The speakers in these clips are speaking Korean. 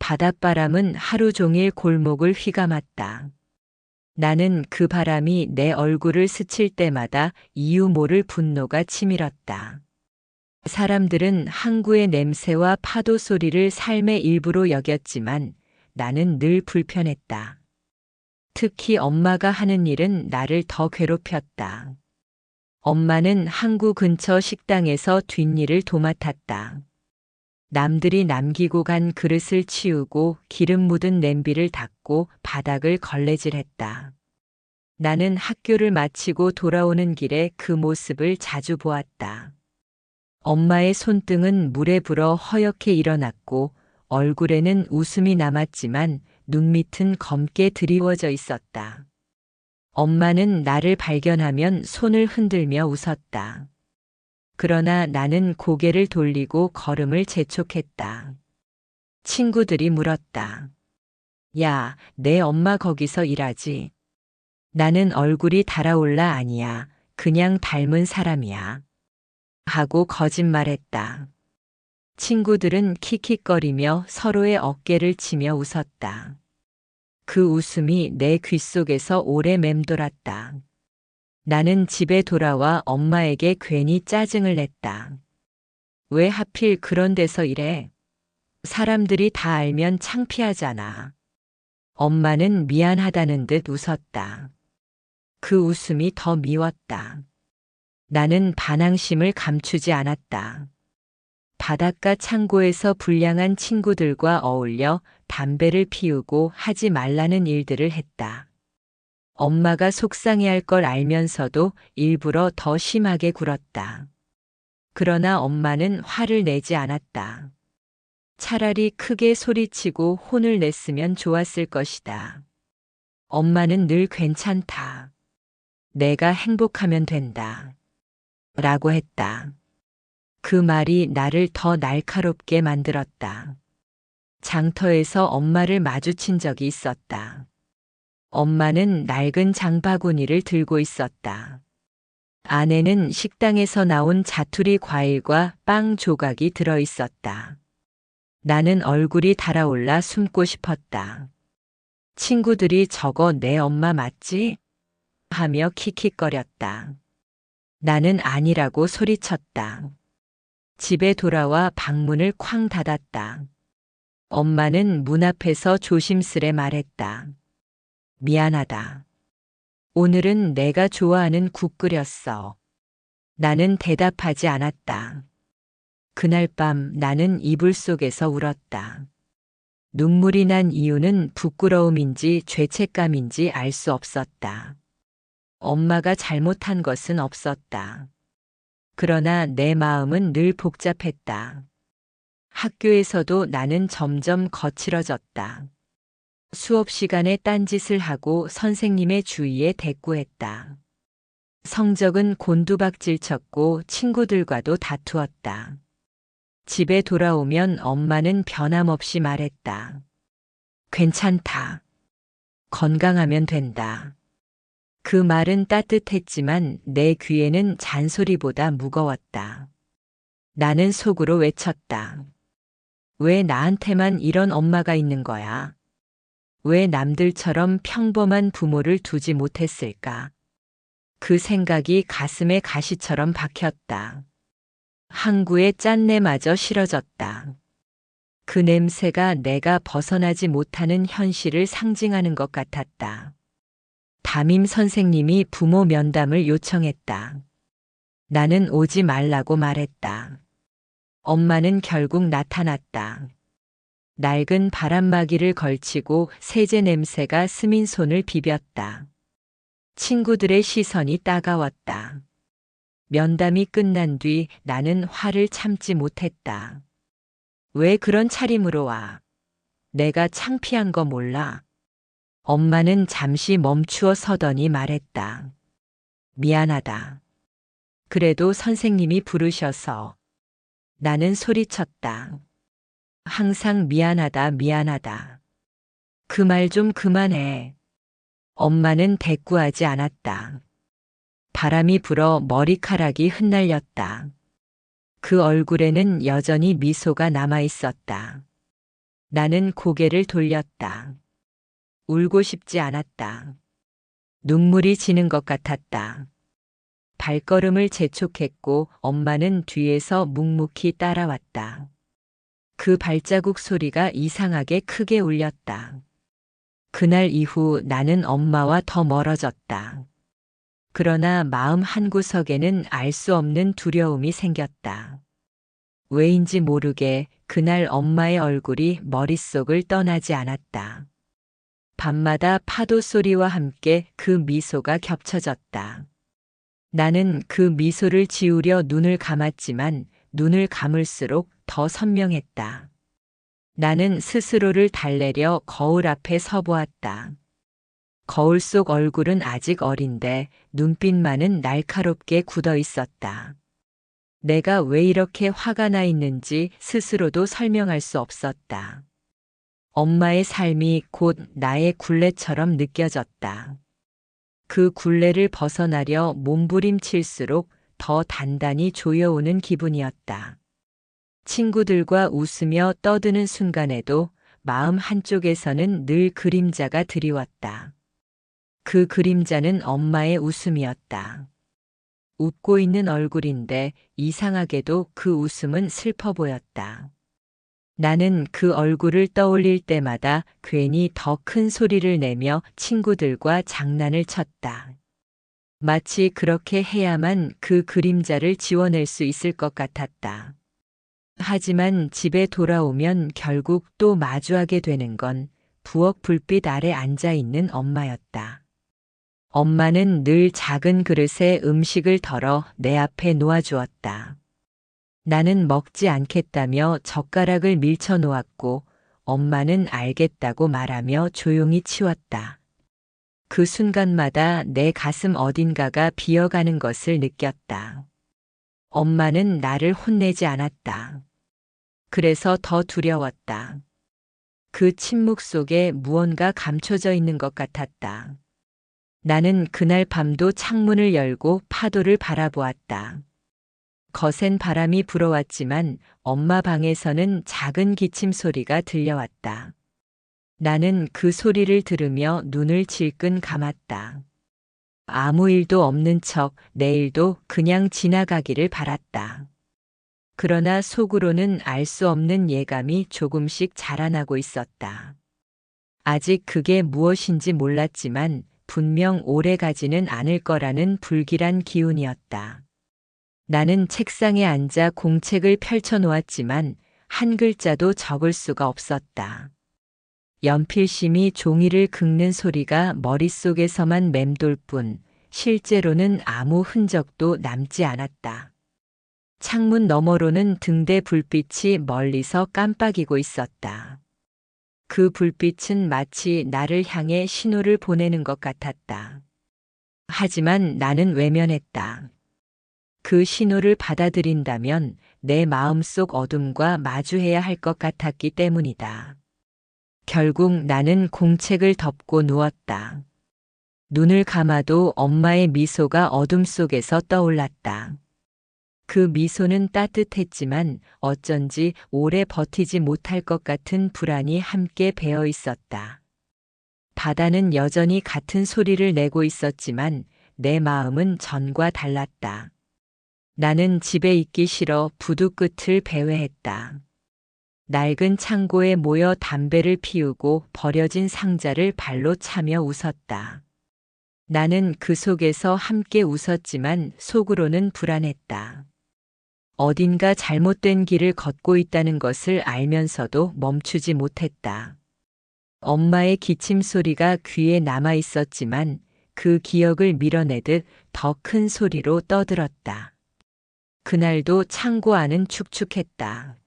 바닷바람은 하루 종일 골목을 휘감았다. 나는 그 바람이 내 얼굴을 스칠 때마다 이유 모를 분노가 치밀었다. 사람들은 항구의 냄새와 파도 소리를 삶의 일부로 여겼지만 나는 늘 불편했다. 특히 엄마가 하는 일은 나를 더 괴롭혔다. 엄마는 항구 근처 식당에서 뒷일을 도맡았다. 남들이 남기고 간 그릇을 치우고 기름 묻은 냄비를 닦고 바닥을 걸레질했다. 나는 학교를 마치고 돌아오는 길에 그 모습을 자주 보았다. 엄마의 손등은 물에 불어 허옇게 일어났고 얼굴에는 웃음이 남았지만 눈밑은 검게 드리워져 있었다. 엄마는 나를 발견하면 손을 흔들며 웃었다. 그러나 나는 고개를 돌리고 걸음을 재촉했다. 친구들이 물었다. 야, 내 엄마 거기서 일하지? 나는 얼굴이 달아올라 아니야. 그냥 닮은 사람이야. 하고 거짓말했다. 친구들은 킥킥거리며 서로의 어깨를 치며 웃었다. 그 웃음이 내 귓속에서 오래 맴돌았다. 나는 집에 돌아와 엄마에게 괜히 짜증을 냈다. 왜 하필 그런 데서 일해? 사람들이 다 알면 창피하잖아. 엄마는 미안하다는 듯 웃었다. 그 웃음이 더 미웠다. 나는 반항심을 감추지 않았다. 바닷가 창고에서 불량한 친구들과 어울려 담배를 피우고 하지 말라는 일들을 했다. 엄마가 속상해할 걸 알면서도 일부러 더 심하게 굴었다. 그러나 엄마는 화를 내지 않았다. 차라리 크게 소리치고 혼을 냈으면 좋았을 것이다. 엄마는 늘 괜찮다. 내가 행복하면 된다. 라고 했다. 그 말이 나를 더 날카롭게 만들었다. 장터에서 엄마를 마주친 적이 있었다. 엄마는 낡은 장바구니를 들고 있었다. 안에는 식당에서 나온 자투리 과일과 빵 조각이 들어 있었다. 나는 얼굴이 달아올라 숨고 싶었다. 친구들이 저거 내 엄마 맞지? 하며 킥킥거렸다. 나는 아니라고 소리쳤다. 집에 돌아와 방문을 쾅 닫았다. 엄마는 문 앞에서 조심스레 말했다. 미안하다. 오늘은 내가 좋아하는 국 끓였어. 나는 대답하지 않았다. 그날 밤 나는 이불 속에서 울었다. 눈물이 난 이유는 부끄러움인지 죄책감인지 알 수 없었다. 엄마가 잘못한 것은 없었다. 그러나 내 마음은 늘 복잡했다. 학교에서도 나는 점점 거칠어졌다. 수업 시간에 딴짓을 하고 선생님의 주위에 대꾸했다. 성적은 곤두박질 쳤고 친구들과도 다투었다. 집에 돌아오면 엄마는 변함없이 말했다. 괜찮다. 건강하면 된다. 그 말은 따뜻했지만 내 귀에는 잔소리보다 무거웠다. 나는 속으로 외쳤다. 왜 나한테만 이런 엄마가 있는 거야? 왜 남들처럼 평범한 부모를 두지 못했을까? 그 생각이 가슴에 가시처럼 박혔다. 항구의 짠내마저 싫어졌다. 그 냄새가 내가 벗어나지 못하는 현실을 상징하는 것 같았다. 담임 선생님이 부모 면담을 요청했다. 나는 오지 말라고 말했다. 엄마는 결국 나타났다. 낡은 바람막이를 걸치고 세제 냄새가 스민 손을 비볐다. 친구들의 시선이 따가웠다. 면담이 끝난 뒤 나는 화를 참지 못했다. 왜 그런 차림으로 와? 내가 창피한 거 몰라? 엄마는 잠시 멈추어 서더니 말했다. 미안하다. 그래도 선생님이 부르셔서. 나는 소리쳤다. 항상 미안하다, 미안하다. 그 말 좀 그만해. 엄마는 대꾸하지 않았다. 바람이 불어 머리카락이 흩날렸다. 그 얼굴에는 여전히 미소가 남아 있었다. 나는 고개를 돌렸다. 울고 싶지 않았다. 눈물이 지는 것 같았다. 발걸음을 재촉했고 엄마는 뒤에서 묵묵히 따라왔다. 그 발자국 소리가 이상하게 크게 울렸다. 그날 이후 나는 엄마와 더 멀어졌다. 그러나 마음 한구석에는 알 수 없는 두려움이 생겼다. 왜인지 모르게 그날 엄마의 얼굴이 머릿속을 떠나지 않았다. 밤마다 파도 소리와 함께 그 미소가 겹쳐졌다. 나는 그 미소를 지우려 눈을 감았지만 눈을 감을수록 더 선명했다. 나는 스스로를 달래려 거울 앞에 서 보았다. 거울 속 얼굴은 아직 어린데 눈빛만은 날카롭게 굳어 있었다. 내가 왜 이렇게 화가 나 있는지 스스로도 설명할 수 없었다. 엄마의 삶이 곧 나의 굴레처럼 느껴졌다. 그 굴레를 벗어나려 몸부림칠수록 더 단단히 조여오는 기분이었다. 친구들과 웃으며 떠드는 순간에도 마음 한쪽에서는 늘 그림자가 드리웠다. 그 그림자는 엄마의 웃음이었다. 웃고 있는 얼굴인데 이상하게도 그 웃음은 슬퍼 보였다. 나는 그 얼굴을 떠올릴 때마다 괜히 더 큰 소리를 내며 친구들과 장난을 쳤다. 마치 그렇게 해야만 그 그림자를 지워낼 수 있을 것 같았다. 하지만 집에 돌아오면 결국 또 마주하게 되는 건 부엌 불빛 아래 앉아 있는 엄마였다. 엄마는 늘 작은 그릇에 음식을 덜어 내 앞에 놓아주었다. 나는 먹지 않겠다며 젓가락을 밀쳐 놓았고 엄마는 알겠다고 말하며 조용히 치웠다. 그 순간마다 내 가슴 어딘가가 비어가는 것을 느꼈다. 엄마는 나를 혼내지 않았다. 그래서 더 두려웠다. 그 침묵 속에 무언가 감춰져 있는 것 같았다. 나는 그날 밤도 창문을 열고 파도를 바라보았다. 거센 바람이 불어왔지만 엄마 방에서는 작은 기침 소리가 들려왔다. 나는 그 소리를 들으며 눈을 질끈 감았다. 아무 일도 없는 척 내일도 그냥 지나가기를 바랐다. 그러나 속으로는 알 수 없는 예감이 조금씩 자라나고 있었다. 아직 그게 무엇인지 몰랐지만 분명 오래 가지는 않을 거라는 불길한 기운이었다. 나는 책상에 앉아 공책을 펼쳐 놓았지만 한 글자도 적을 수가 없었다. 연필심이 종이를 긁는 소리가 머릿속에서만 맴돌 뿐 실제로는 아무 흔적도 남지 않았다. 창문 너머로는 등대 불빛이 멀리서 깜빡이고 있었다. 그 불빛은 마치 나를 향해 신호를 보내는 것 같았다. 하지만 나는 외면했다. 그 신호를 받아들인다면 내 마음속 어둠과 마주해야 할 것 같았기 때문이다. 결국 나는 공책을 덮고 누웠다. 눈을 감아도 엄마의 미소가 어둠 속에서 떠올랐다. 그 미소는 따뜻했지만 어쩐지 오래 버티지 못할 것 같은 불안이 함께 배어 있었다. 바다는 여전히 같은 소리를 내고 있었지만 내 마음은 전과 달랐다. 나는 집에 있기 싫어 부두 끝을 배회했다. 낡은 창고에 모여 담배를 피우고 버려진 상자를 발로 차며 웃었다. 나는 그 속에서 함께 웃었지만 속으로는 불안했다. 어딘가 잘못된 길을 걷고 있다는 것을 알면서도 멈추지 못했다. 엄마의 기침 소리가 귀에 남아 있었지만 그 기억을 밀어내듯 더 큰 소리로 떠들었다. 그날도 창고 안은 축축했다.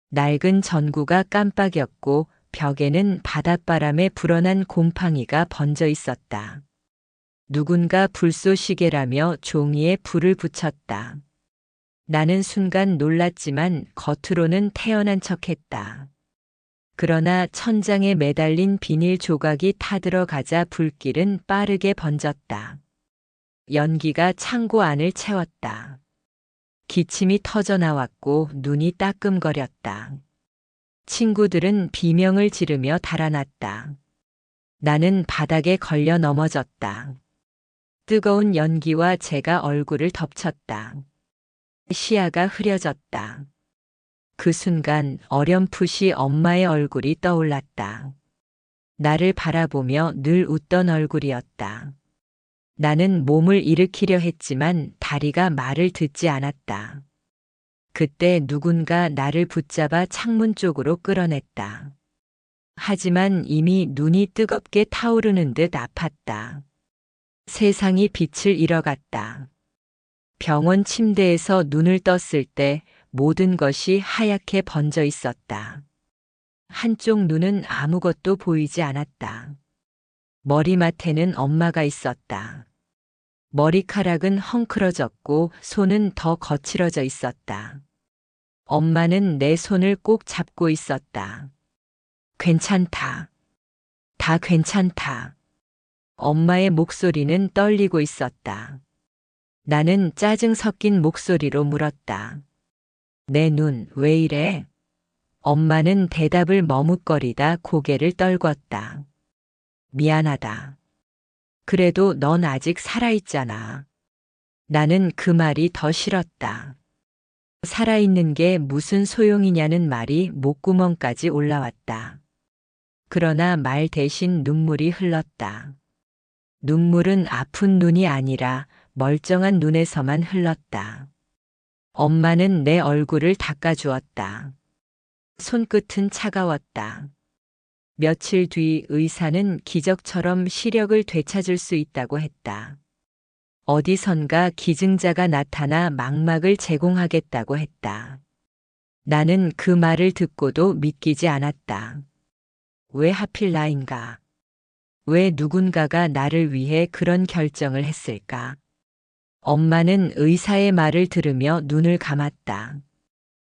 낡은 전구가 깜빡였고 벽에는 바닷바람에 불어난 곰팡이가 번져 있었다. 누군가 불쏘시개라며 종이에 불을 붙였다. 나는 순간 놀랐지만 겉으로는 태연한 척했다. 그러나 천장에 매달린 비닐 조각이 타들어가자 불길은 빠르게 번졌다. 연기가 창고 안을 채웠다. 기침이 터져 나왔고 눈이 따끔거렸다. 친구들은 비명을 지르며 달아났다. 나는 바닥에 걸려 넘어졌다. 뜨거운 연기와 재가 얼굴을 덮쳤다. 시야가 흐려졌다. 그 순간 어렴풋이 엄마의 얼굴이 떠올랐다. 나를 바라보며 늘 웃던 얼굴이었다. 나는 몸을 일으키려 했지만 다리가 말을 듣지 않았다. 그때 누군가 나를 붙잡아 창문 쪽으로 끌어냈다. 하지만 이미 눈이 뜨겁게 타오르는 듯 아팠다. 세상이 빛을 잃어갔다. 병원 침대에서 눈을 떴을 때 모든 것이 하얗게 번져 있었다. 한쪽 눈은 아무것도 보이지 않았다. 머리맡에는 엄마가 있었다. 머리카락은 헝클어졌고 손은 더 거칠어져 있었다. 엄마는 내 손을 꼭 잡고 있었다. 괜찮다. 다 괜찮다. 엄마의 목소리는 떨리고 있었다. 나는 짜증 섞인 목소리로 물었다. 내 눈 왜 이래? 엄마는 대답을 머뭇거리다 고개를 떨궜다. 미안하다. 그래도 넌 아직 살아있잖아. 나는 그 말이 더 싫었다. 살아있는 게 무슨 소용이냐는 말이 목구멍까지 올라왔다. 그러나 말 대신 눈물이 흘렀다. 눈물은 아픈 눈이 아니라 멀쩡한 눈에서만 흘렀다. 엄마는 내 얼굴을 닦아주었다. 손끝은 차가웠다. 며칠 뒤 의사는 기적처럼 시력을 되찾을 수 있다고 했다. 어디선가 기증자가 나타나 망막을 제공하겠다고 했다. 나는 그 말을 듣고도 믿기지 않았다. 왜 하필 나인가? 왜 누군가가 나를 위해 그런 결정을 했을까? 엄마는 의사의 말을 들으며 눈을 감았다.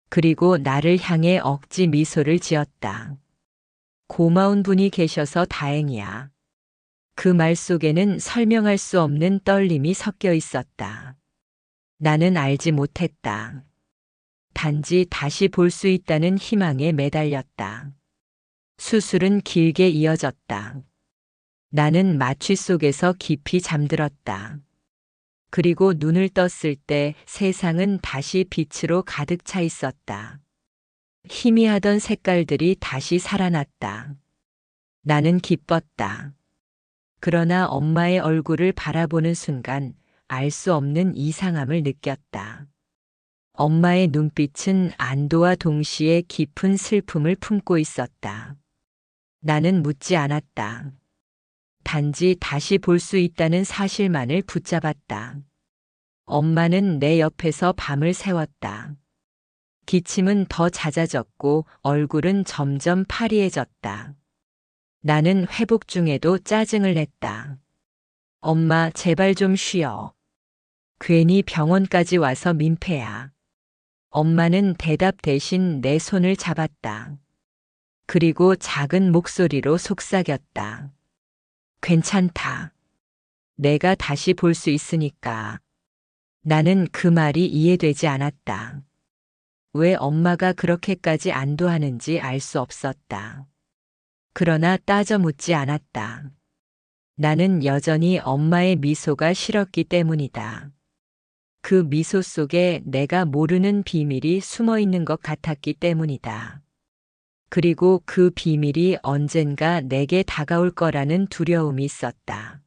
그리고 나를 향해 억지 미소를 지었다. 고마운 분이 계셔서 다행이야. 그 말 속에는 설명할 수 없는 떨림이 섞여 있었다. 나는 알지 못했다. 단지 다시 볼 수 있다는 희망에 매달렸다. 수술은 길게 이어졌다. 나는 마취 속에서 깊이 잠들었다. 그리고 눈을 떴을 때 세상은 다시 빛으로 가득 차 있었다. 희미하던 색깔들이 다시 살아났다. 나는 기뻤다. 그러나 엄마의 얼굴을 바라보는 순간 알 수 없는 이상함을 느꼈다. 엄마의 눈빛은 안도와 동시에 깊은 슬픔을 품고 있었다. 나는 묻지 않았다. 단지 다시 볼 수 있다는 사실만을 붙잡았다. 엄마는 내 옆에서 밤을 새웠다. 기침은 더 잦아졌고 얼굴은 점점 파리해졌다. 나는 회복 중에도 짜증을 냈다. 엄마, 제발 좀 쉬어. 괜히 병원까지 와서 민폐야. 엄마는 대답 대신 내 손을 잡았다. 그리고 작은 목소리로 속삭였다. 괜찮다. 내가 다시 볼 수 있으니까. 나는 그 말이 이해되지 않았다. 왜 엄마가 그렇게까지 안도하는지 알 수 없었다. 그러나 따져 묻지 않았다. 나는 여전히 엄마의 미소가 싫었기 때문이다. 그 미소 속에 내가 모르는 비밀이 숨어 있는 것 같았기 때문이다. 그리고 그 비밀이 언젠가 내게 다가올 거라는 두려움이 있었다.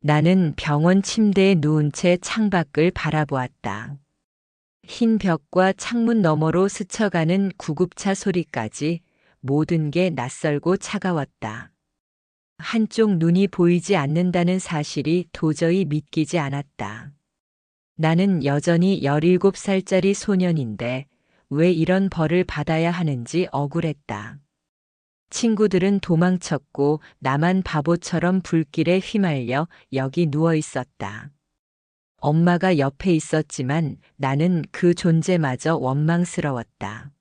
나는 병원 침대에 누운 채 창밖을 바라보았다. 흰 벽과 창문 너머로 스쳐가는 구급차 소리까지 모든 게 낯설고 차가웠다. 한쪽 눈이 보이지 않는다는 사실이 도저히 믿기지 않았다. 나는 여전히 17살짜리 소년인데 왜 이런 벌을 받아야 하는지 억울했다. 친구들은 도망쳤고 나만 바보처럼 불길에 휘말려 여기 누워 있었다. 엄마가 옆에 있었지만 나는 그 존재마저 원망스러웠다.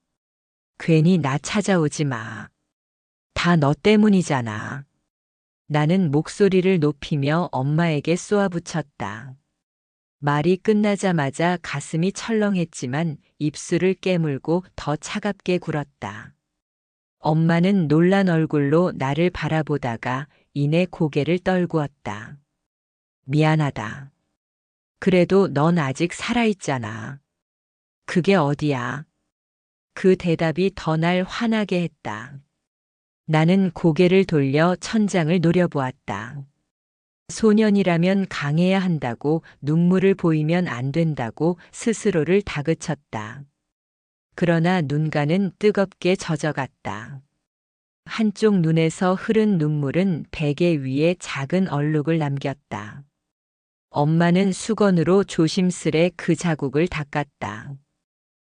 괜히 나 찾아오지 마. 다 너 때문이잖아. 나는 목소리를 높이며 엄마에게 쏘아붙였다. 말이 끝나자마자 가슴이 철렁했지만 입술을 깨물고 더 차갑게 굴었다. 엄마는 놀란 얼굴로 나를 바라보다가 이내 고개를 떨구었다. 미안하다. 그래도 넌 아직 살아있잖아. 그게 어디야? 그 대답이 더 날 화나게 했다. 나는 고개를 돌려 천장을 노려보았다. 소년이라면 강해야 한다고, 눈물을 보이면 안 된다고 스스로를 다그쳤다. 그러나 눈가는 뜨겁게 젖어갔다. 한쪽 눈에서 흐른 눈물은 베개 위에 작은 얼룩을 남겼다. 엄마는 수건으로 조심스레 그 자국을 닦았다.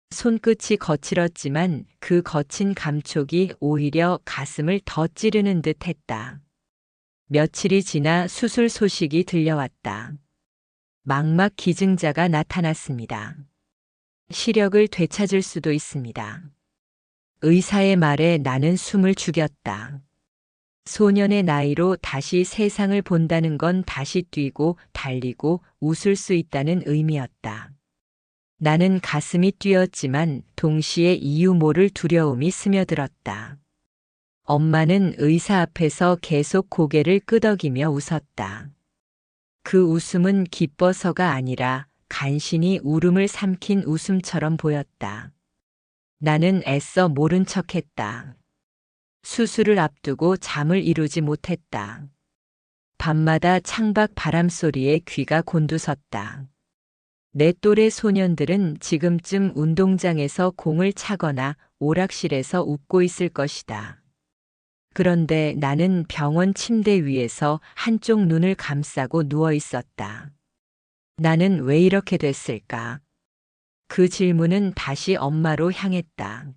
손끝이 거칠었지만 그 거친 감촉이 오히려 가슴을 더 찌르는 듯 했다. 며칠이 지나 수술 소식이 들려왔다. 망막 기증자가 나타났습니다. 시력을 되찾을 수도 있습니다. 의사의 말에 나는 숨을 죽였다. 소년의 나이로 다시 세상을 본다는 건 다시 뛰고 달리고 웃을 수 있다는 의미였다. 나는 가슴이 뛰었지만 동시에 이유 모를 두려움이 스며들었다. 엄마는 의사 앞에서 계속 고개를 끄덕이며 웃었다. 그 웃음은 기뻐서가 아니라 간신히 울음을 삼킨 웃음처럼 보였다. 나는 애써 모른 척했다. 수술을 앞두고 잠을 이루지 못했다. 밤마다 창밖 바람소리에 귀가 곤두섰다. 내 또래 소년들은 지금쯤 운동장에서 공을 차거나 오락실에서 웃고 있을 것이다. 그런데 나는 병원 침대 위에서 한쪽 눈을 감싸고 누워 있었다. 나는 왜 이렇게 됐을까? 그 질문은 다시 엄마로 향했다.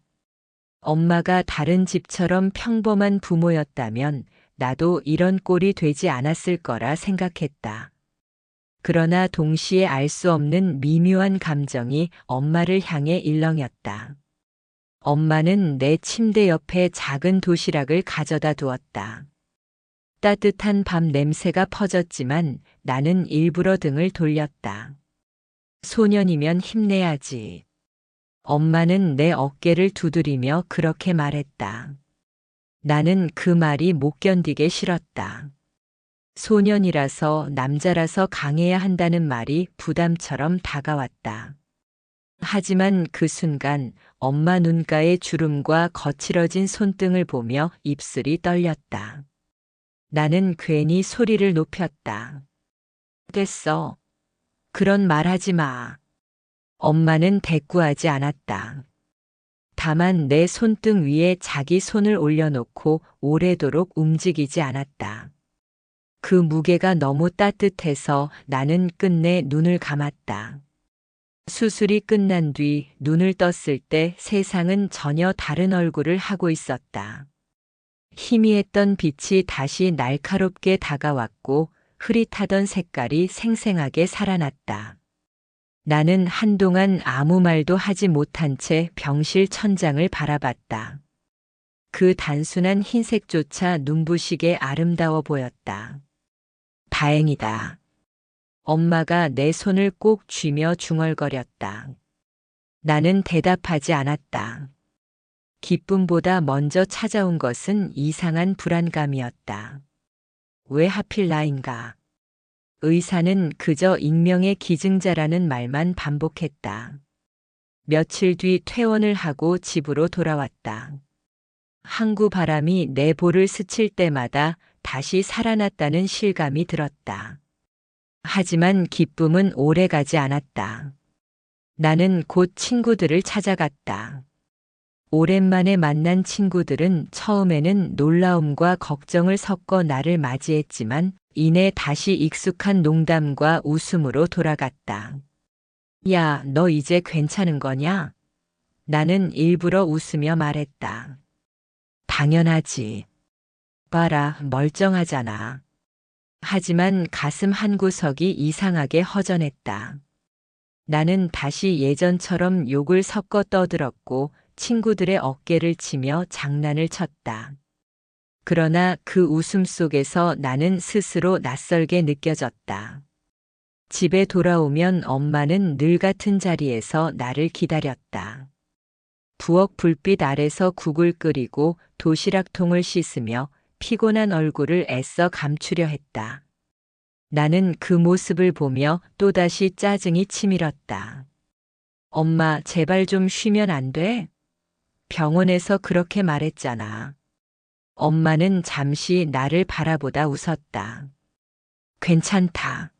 엄마가 다른 집처럼 평범한 부모였다면 나도 이런 꼴이 되지 않았을 거라 생각했다. 그러나 동시에 알 수 없는 미묘한 감정이 엄마를 향해 일렁였다. 엄마는 내 침대 옆에 작은 도시락을 가져다 두었다. 따뜻한 밥 냄새가 퍼졌지만 나는 일부러 등을 돌렸다. 소년이면 힘내야지. 엄마는 내 어깨를 두드리며 그렇게 말했다. 나는 그 말이 못 견디게 싫었다. 소년이라서 남자라서 강해야 한다는 말이 부담처럼 다가왔다. 하지만 그 순간 엄마 눈가의 주름과 거칠어진 손등을 보며 입술이 떨렸다. 나는 괜히 소리를 높였다. 됐어. 그런 말 하지 마. 엄마는 대꾸하지 않았다. 다만 내 손등 위에 자기 손을 올려놓고 오래도록 움직이지 않았다. 그 무게가 너무 따뜻해서 나는 끝내 눈을 감았다. 수술이 끝난 뒤 눈을 떴을 때 세상은 전혀 다른 얼굴을 하고 있었다. 희미했던 빛이 다시 날카롭게 다가왔고 흐릿하던 색깔이 생생하게 살아났다. 나는 한동안 아무 말도 하지 못한 채 병실 천장을 바라봤다. 그 단순한 흰색조차 눈부시게 아름다워 보였다. 다행이다. 엄마가 내 손을 꼭 쥐며 중얼거렸다. 나는 대답하지 않았다. 기쁨보다 먼저 찾아온 것은 이상한 불안감이었다. 왜 하필 나인가? 의사는 그저 익명의 기증자라는 말만 반복했다. 며칠 뒤 퇴원을 하고 집으로 돌아왔다. 항구 바람이 내 볼을 스칠 때마다 다시 살아났다는 실감이 들었다. 하지만 기쁨은 오래가지 않았다. 나는 곧 친구들을 찾아갔다. 오랜만에 만난 친구들은 처음에는 놀라움과 걱정을 섞어 나를 맞이했지만 이내 다시 익숙한 농담과 웃음으로 돌아갔다. 야, 너 이제 괜찮은 거냐? 나는 일부러 웃으며 말했다. 당연하지. 봐라, 멀쩡하잖아. 하지만 가슴 한구석이 이상하게 허전했다. 나는 다시 예전처럼 욕을 섞어 떠들었고 친구들의 어깨를 치며 장난을 쳤다. 그러나 그 웃음 속에서 나는 스스로 낯설게 느껴졌다. 집에 돌아오면 엄마는 늘 같은 자리에서 나를 기다렸다. 부엌 불빛 아래서 국을 끓이고 도시락통을 씻으며 피곤한 얼굴을 애써 감추려 했다. 나는 그 모습을 보며 또다시 짜증이 치밀었다. 엄마, 제발 좀 쉬면 안 돼? 병원에서 그렇게 말했잖아. 엄마는 잠시 나를 바라보다 웃었다. 괜찮다.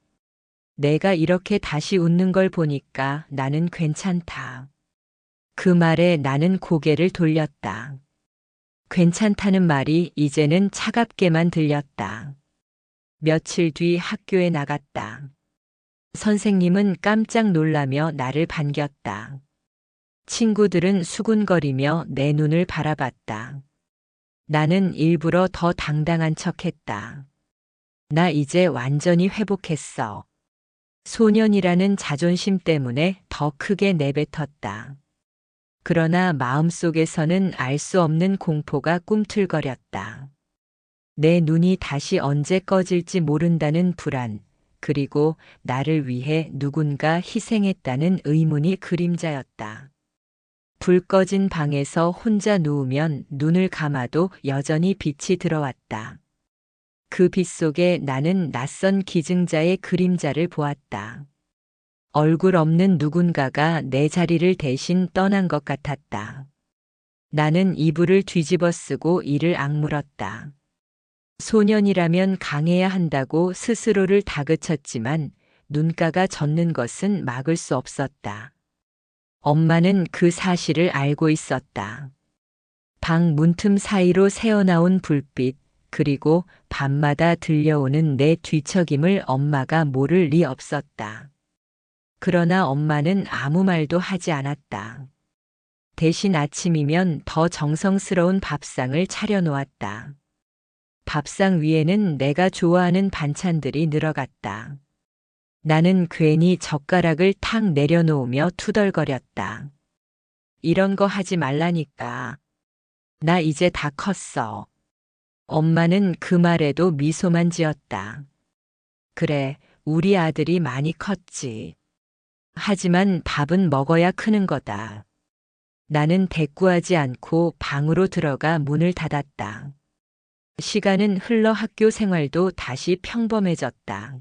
내가 이렇게 다시 웃는 걸 보니까 나는 괜찮다. 그 말에 나는 고개를 돌렸다. 괜찮다는 말이 이제는 차갑게만 들렸다. 며칠 뒤 학교에 나갔다. 선생님은 깜짝 놀라며 나를 반겼다. 친구들은 수군거리며 내 눈을 바라봤다. 나는 일부러 더 당당한 척했다. 나 이제 완전히 회복했어. 소년이라는 자존심 때문에 더 크게 내뱉었다. 그러나 마음속에서는 알 수 없는 공포가 꿈틀거렸다. 내 눈이 다시 언제 꺼질지 모른다는 불안, 그리고 나를 위해 누군가 희생했다는 의문이 그림자였다. 불 꺼진 방에서 혼자 누우면 눈을 감아도 여전히 빛이 들어왔다. 그 빛 속에 나는 낯선 기증자의 그림자를 보았다. 얼굴 없는 누군가가 내 자리를 대신 떠난 것 같았다. 나는 이불을 뒤집어 쓰고 이를 악물었다. 소년이라면 강해야 한다고 스스로를 다그쳤지만 눈가가 젖는 것은 막을 수 없었다. 엄마는 그 사실을 알고 있었다. 방 문틈 사이로 새어나온 불빛, 그리고 밤마다 들려오는 내 뒤척임을 엄마가 모를 리 없었다. 그러나 엄마는 아무 말도 하지 않았다. 대신 아침이면 더 정성스러운 밥상을 차려놓았다. 밥상 위에는 내가 좋아하는 반찬들이 늘어갔다. 나는 괜히 젓가락을 탁 내려놓으며 투덜거렸다. 이런 거 하지 말라니까. 나 이제 다 컸어. 엄마는 그 말에도 미소만 지었다. 그래, 우리 아들이 많이 컸지. 하지만 밥은 먹어야 크는 거다. 나는 대꾸하지 않고 방으로 들어가 문을 닫았다. 시간은 흘러 학교 생활도 다시 평범해졌다.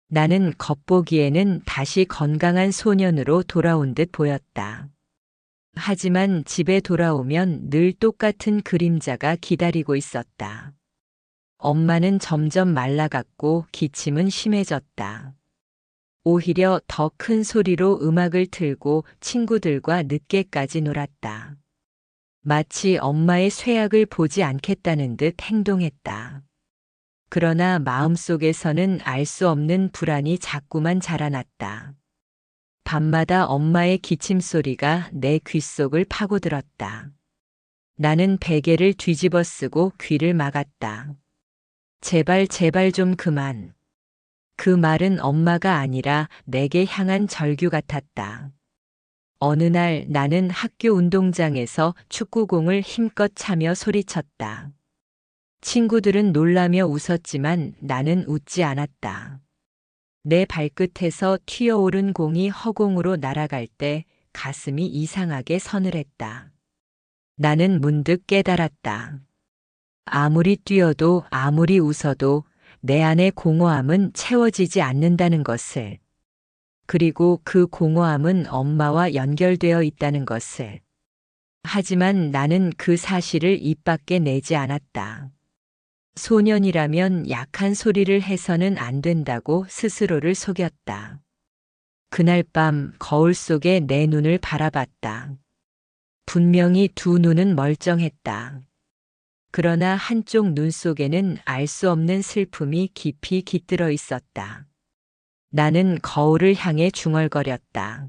나는 겉보기에는 다시 건강한 소년으로 돌아온 듯 보였다. 하지만 집에 돌아오면 늘 똑같은 그림자가 기다리고 있었다. 엄마는 점점 말라갔고 기침은 심해졌다. 오히려 더 큰 소리로 음악을 틀고 친구들과 늦게까지 놀았다. 마치 엄마의 쇠약을 보지 않겠다는 듯 행동했다. 그러나 마음속에서는 알 수 없는 불안이 자꾸만 자라났다. 밤마다 엄마의 기침 소리가 내 귓속을 파고들었다. 나는 베개를 뒤집어 쓰고 귀를 막았다. 제발 제발 좀 그만. 그 말은 엄마가 아니라 내게 향한 절규 같았다. 어느 날 나는 학교 운동장에서 축구공을 힘껏 차며 소리쳤다. 친구들은 놀라며 웃었지만 나는 웃지 않았다. 내 발끝에서 튀어오른 공이 허공으로 날아갈 때 가슴이 이상하게 서늘했다. 나는 문득 깨달았다. 아무리 뛰어도 아무리 웃어도 내 안의 공허함은 채워지지 않는다는 것을. 그리고 그 공허함은 엄마와 연결되어 있다는 것을. 하지만 나는 그 사실을 입 밖에 내지 않았다. 소년이라면 약한 소리를 해서는 안 된다고 스스로를 속였다. 그날 밤 거울 속에 내 눈을 바라봤다. 분명히 두 눈은 멀쩡했다. 그러나 한쪽 눈 속에는 알 수 없는 슬픔이 깊이 깃들어 있었다. 나는 거울을 향해 중얼거렸다.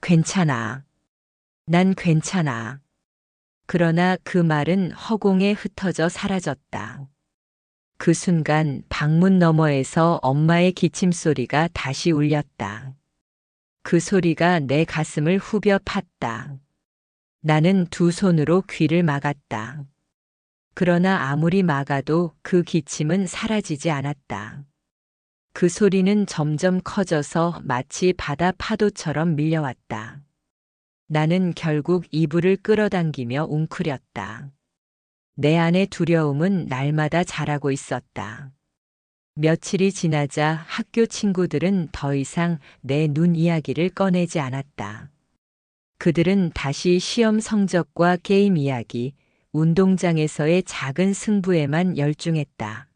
괜찮아. 난 괜찮아. 그러나 그 말은 허공에 흩어져 사라졌다. 그 순간 방문 너머에서 엄마의 기침 소리가 다시 울렸다. 그 소리가 내 가슴을 후벼 팠다. 나는 두 손으로 귀를 막았다. 그러나 아무리 막아도 그 기침은 사라지지 않았다. 그 소리는 점점 커져서 마치 바다 파도처럼 밀려왔다. 나는 결국 이불을 끌어당기며 웅크렸다. 내 안의 두려움은 날마다 자라고 있었다. 며칠이 지나자 학교 친구들은 더 이상 내 눈 이야기를 꺼내지 않았다. 그들은 다시 시험 성적과 게임 이야기, 운동장에서의 작은 승부에만 열중했다.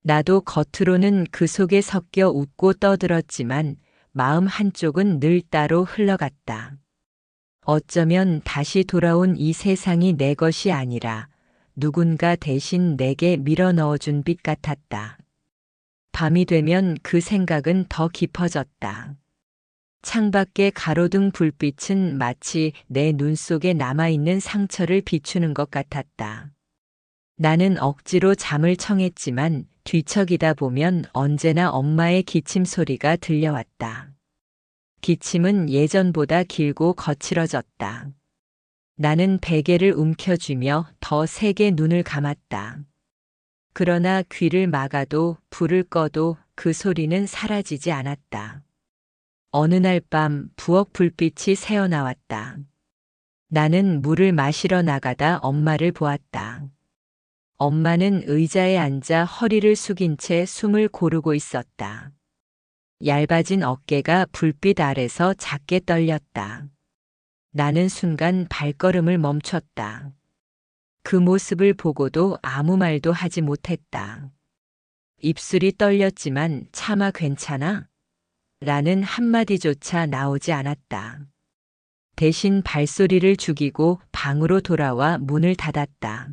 나도 겉으로는 그 속에 섞여 웃고 떠들었지만 마음 한쪽은 늘 따로 흘러갔다. 어쩌면 다시 돌아온 이 세상이 내 것이 아니라 누군가 대신 내게 밀어 넣어준 빛 같았다. 밤이 되면 그 생각은 더 깊어졌다. 창밖의 가로등 불빛은 마치 내 눈 속에 남아있는 상처를 비추는 것 같았다. 나는 억지로 잠을 청했지만 뒤척이다 보면 언제나 엄마의 기침 소리가 들려왔다. 기침은 예전보다 길고 거칠어졌다. 나는 베개를 움켜쥐며 더 세게 눈을 감았다. 그러나 귀를 막아도 불을 꺼도 그 소리는 사라지지 않았다. 어느 날 밤 부엌 불빛이 새어나왔다. 나는 물을 마시러 나가다 엄마를 보았다. 엄마는 의자에 앉아 허리를 숙인 채 숨을 고르고 있었다. 얇아진 어깨가 불빛 아래서 작게 떨렸다. 나는 순간 발걸음을 멈췄다. 그 모습을 보고도 아무 말도 하지 못했다. 입술이 떨렸지만 차마 괜찮아? 라는 한마디조차 나오지 않았다. 대신 발소리를 죽이고 방으로 돌아와 문을 닫았다.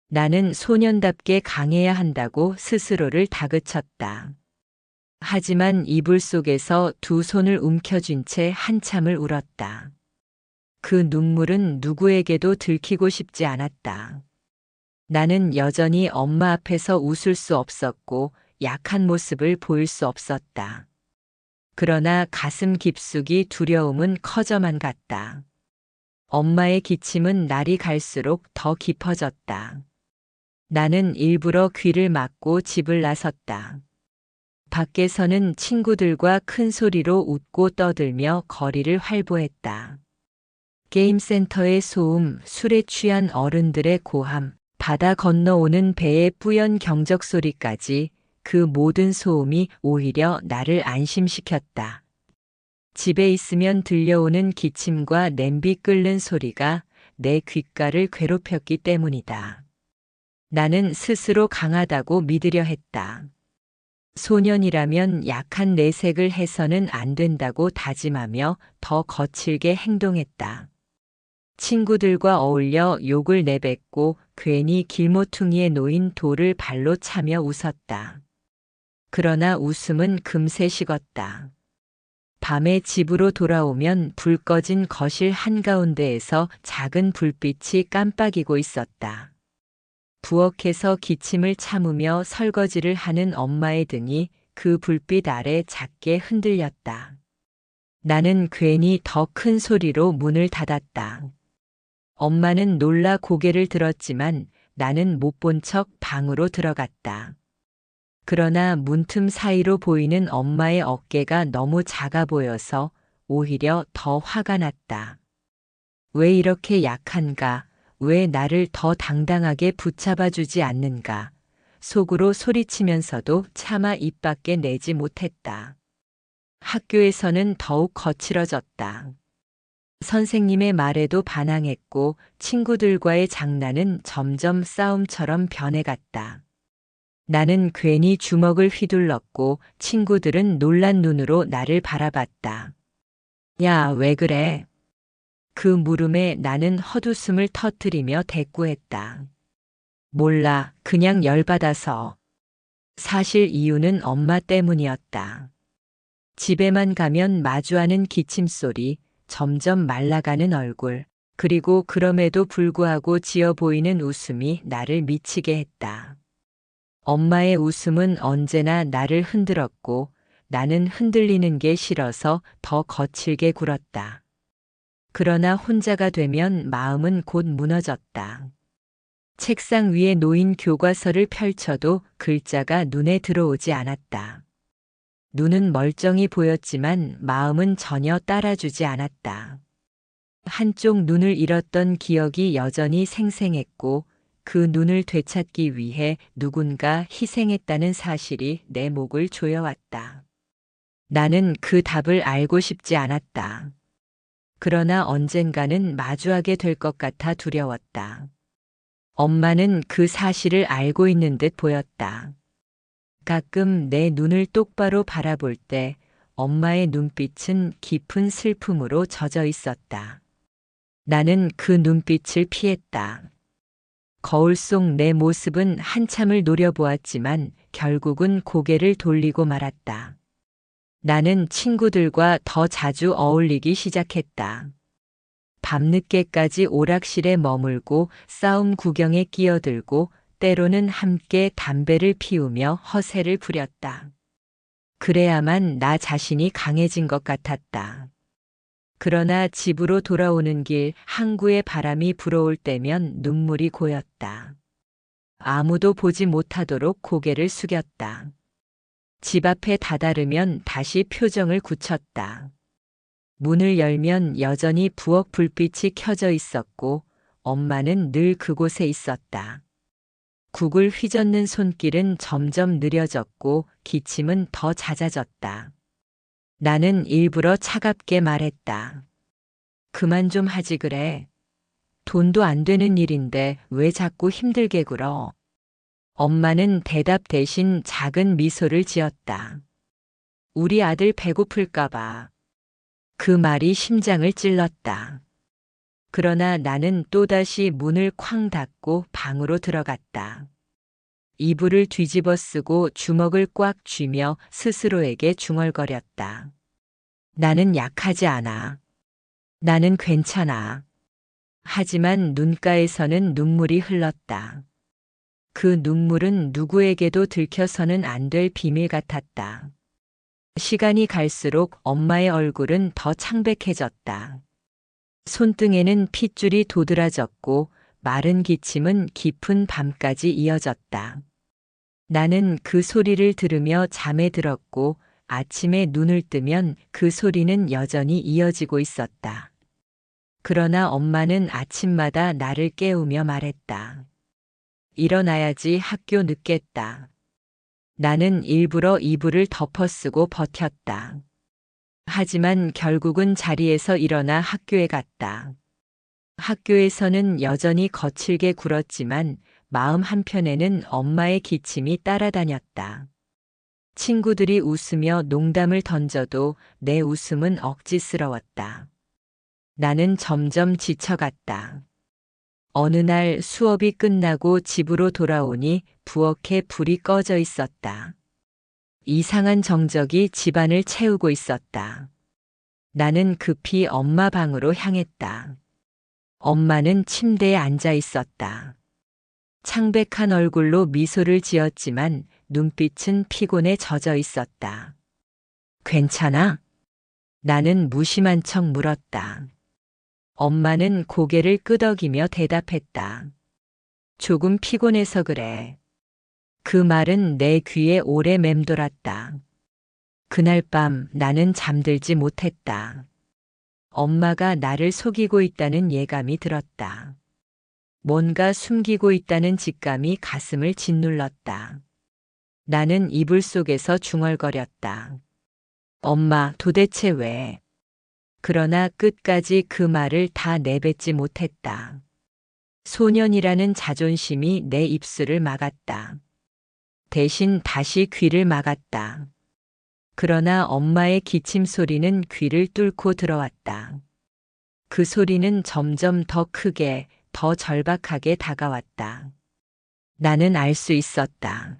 나는 소년답게 강해야 한다고 스스로를 다그쳤다. 하지만 이불 속에서 두 손을 움켜쥔 채 한참을 울었다. 그 눈물은 누구에게도 들키고 싶지 않았다. 나는 여전히 엄마 앞에서 웃을 수 없었고 약한 모습을 보일 수 없었다. 그러나 가슴 깊숙이 두려움은 커져만 갔다. 엄마의 기침은 날이 갈수록 더 깊어졌다. 나는 일부러 귀를 막고 집을 나섰다. 밖에서는 친구들과 큰 소리로 웃고 떠들며 거리를 활보했다. 게임센터의 소음, 술에 취한 어른들의 고함, 바다 건너오는 배의 뿌연 경적 소리까지 그 모든 소음이 오히려 나를 안심시켰다. 집에 있으면 들려오는 기침과 냄비 끓는 소리가 내 귓가를 괴롭혔기 때문이다. 나는 스스로 강하다고 믿으려 했다. 소년이라면 약한 내색을 해서는 안 된다고 다짐하며 더 거칠게 행동했다. 친구들과 어울려 욕을 내뱉고 괜히 길모퉁이에 놓인 돌을 발로 차며 웃었다. 그러나 웃음은 금세 식었다. 밤에 집으로 돌아오면 불 꺼진 거실 한가운데에서 작은 불빛이 깜빡이고 있었다. 부엌에서 기침을 참으며 설거지를 하는 엄마의 등이 그 불빛 아래 작게 흔들렸다. 나는 괜히 더 큰 소리로 문을 닫았다. 엄마는 놀라 고개를 들었지만 나는 못 본 척 방으로 들어갔다. 그러나 문틈 사이로 보이는 엄마의 어깨가 너무 작아 보여서 오히려 더 화가 났다. 왜 이렇게 약한가? 왜 나를 더 당당하게 붙잡아주지 않는가? 속으로 소리치면서도 차마 입 밖에 내지 못했다. 학교에서는 더욱 거칠어졌다. 선생님의 말에도 반항했고 친구들과의 장난은 점점 싸움처럼 변해갔다. 나는 괜히 주먹을 휘둘렀고 친구들은 놀란 눈으로 나를 바라봤다. 야, 왜 그래? 그 물음에 나는 헛웃음을 터뜨리며 대꾸했다. 몰라, 그냥 열받아서. 사실 이유는 엄마 때문이었다. 집에만 가면 마주하는 기침소리, 점점 말라가는 얼굴, 그리고 그럼에도 불구하고 지어 보이는 웃음이 나를 미치게 했다. 엄마의 웃음은 언제나 나를 흔들었고 나는 흔들리는 게 싫어서 더 거칠게 굴었다. 그러나 혼자가 되면 마음은 곧 무너졌다. 책상 위에 놓인 교과서를 펼쳐도 글자가 눈에 들어오지 않았다. 눈은 멀쩡히 보였지만 마음은 전혀 따라주지 않았다. 한쪽 눈을 잃었던 기억이 여전히 생생했고 그 눈을 되찾기 위해 누군가 희생했다는 사실이 내 목을 조여왔다. 나는 그 답을 알고 싶지 않았다. 그러나 언젠가는 마주하게 될 것 같아 두려웠다. 엄마는 그 사실을 알고 있는 듯 보였다. 가끔 내 눈을 똑바로 바라볼 때 엄마의 눈빛은 깊은 슬픔으로 젖어 있었다. 나는 그 눈빛을 피했다. 거울 속 내 모습은 한참을 노려보았지만 결국은 고개를 돌리고 말았다. 나는 친구들과 더 자주 어울리기 시작했다. 밤늦게까지 오락실에 머물고 싸움 구경에 끼어들고 때로는 함께 담배를 피우며 허세를 부렸다. 그래야만 나 자신이 강해진 것 같았다. 그러나 집으로 돌아오는 길 항구의 바람이 불어올 때면 눈물이 고였다. 아무도 보지 못하도록 고개를 숙였다. 집 앞에 다다르면 다시 표정을 굳혔다. 문을 열면 여전히 부엌 불빛이 켜져 있었고 엄마는 늘 그곳에 있었다. 국을 휘젓는 손길은 점점 느려졌고 기침은 더 잦아졌다. 나는 일부러 차갑게 말했다. 그만 좀 하지 그래. 돈도 안 되는 일인데 왜 자꾸 힘들게 굴어? 엄마는 대답 대신 작은 미소를 지었다. 우리 아들 배고플까봐. 그 말이 심장을 찔렀다. 그러나 나는 또다시 문을 쾅 닫고 방으로 들어갔다. 이불을 뒤집어 쓰고 주먹을 꽉 쥐며 스스로에게 중얼거렸다. 나는 약하지 않아. 나는 괜찮아. 하지만 눈가에서는 눈물이 흘렀다. 그 눈물은 누구에게도 들켜서는 안 될 비밀 같았다. 시간이 갈수록 엄마의 얼굴은 더 창백해졌다. 손등에는 핏줄이 도드라졌고 마른 기침은 깊은 밤까지 이어졌다. 나는 그 소리를 들으며 잠에 들었고 아침에 눈을 뜨면 그 소리는 여전히 이어지고 있었다. 그러나 엄마는 아침마다 나를 깨우며 말했다. 일어나야지 학교 늦겠다. 나는 일부러 이불을 덮어쓰고 버텼다. 하지만 결국은 자리에서 일어나 학교에 갔다. 학교에서는 여전히 거칠게 굴었지만 마음 한편에는 엄마의 기침이 따라다녔다. 친구들이 웃으며 농담을 던져도 내 웃음은 억지스러웠다. 나는 점점 지쳐갔다. 어느 날 수업이 끝나고 집으로 돌아오니 부엌에 불이 꺼져 있었다. 이상한 정적이 집안을 채우고 있었다. 나는 급히 엄마 방으로 향했다. 엄마는 침대에 앉아 있었다. 창백한 얼굴로 미소를 지었지만 눈빛은 피곤에 젖어 있었다. 괜찮아? 나는 무심한 척 물었다. 엄마는 고개를 끄덕이며 대답했다. 조금 피곤해서 그래. 그 말은 내 귀에 오래 맴돌았다. 그날 밤 나는 잠들지 못했다. 엄마가 나를 속이고 있다는 예감이 들었다. 뭔가 숨기고 있다는 직감이 가슴을 짓눌렀다. 나는 이불 속에서 중얼거렸다. 엄마, 도대체 왜? 그러나 끝까지 그 말을 다 내뱉지 못했다. 소년이라는 자존심이 내 입술을 막았다. 대신 다시 귀를 막았다. 그러나 엄마의 기침 소리는 귀를 뚫고 들어왔다. 그 소리는 점점 더 크게, 더 절박하게 다가왔다. 나는 알 수 있었다.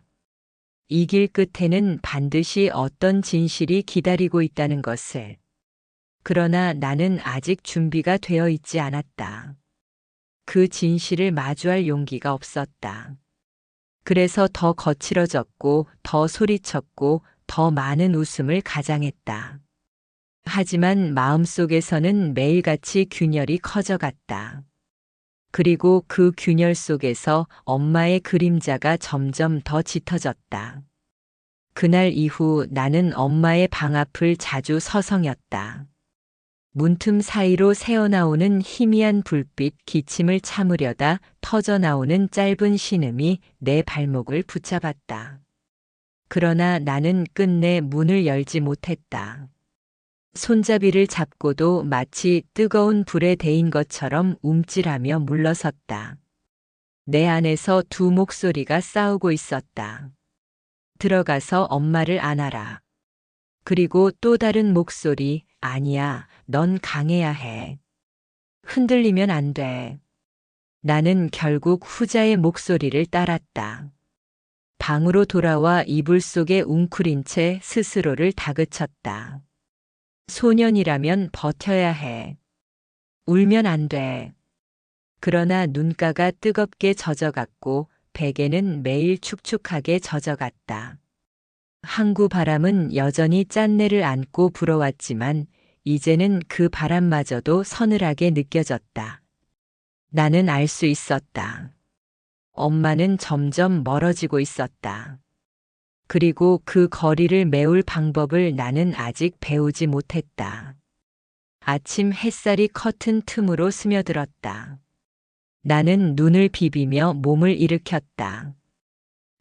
이 길 끝에는 반드시 어떤 진실이 기다리고 있다는 것을. 그러나 나는 아직 준비가 되어 있지 않았다. 그 진실을 마주할 용기가 없었다. 그래서 더 거칠어졌고, 더 소리쳤고, 더 많은 웃음을 가장했다. 하지만 마음속에서는 매일같이 균열이 커져갔다. 그리고 그 균열 속에서 엄마의 그림자가 점점 더 짙어졌다. 그날 이후 나는 엄마의 방 앞을 자주 서성였다. 문틈 사이로 새어나오는 희미한 불빛 기침을 참으려다 터져나오는 짧은 신음이 내 발목을 붙잡았다. 그러나 나는 끝내 문을 열지 못했다. 손잡이를 잡고도 마치 뜨거운 불에 데인 것처럼 움찔하며 물러섰다. 내 안에서 두 목소리가 싸우고 있었다. 들어가서 엄마를 안아라. 그리고 또 다른 목소리, 아니야, 넌 강해야 해. 흔들리면 안 돼. 나는 결국 후자의 목소리를 따랐다. 방으로 돌아와 이불 속에 웅크린 채 스스로를 다그쳤다. 소년이라면 버텨야 해. 울면 안 돼. 그러나 눈가가 뜨겁게 젖어갔고 베개는 매일 축축하게 젖어갔다. 항구 바람은 여전히 짠내를 안고 불어왔지만 이제는 그 바람마저도 서늘하게 느껴졌다. 나는 알 수 있었다. 엄마는 점점 멀어지고 있었다. 그리고 그 거리를 메울 방법을 나는 아직 배우지 못했다. 아침 햇살이 커튼 틈으로 스며들었다. 나는 눈을 비비며 몸을 일으켰다.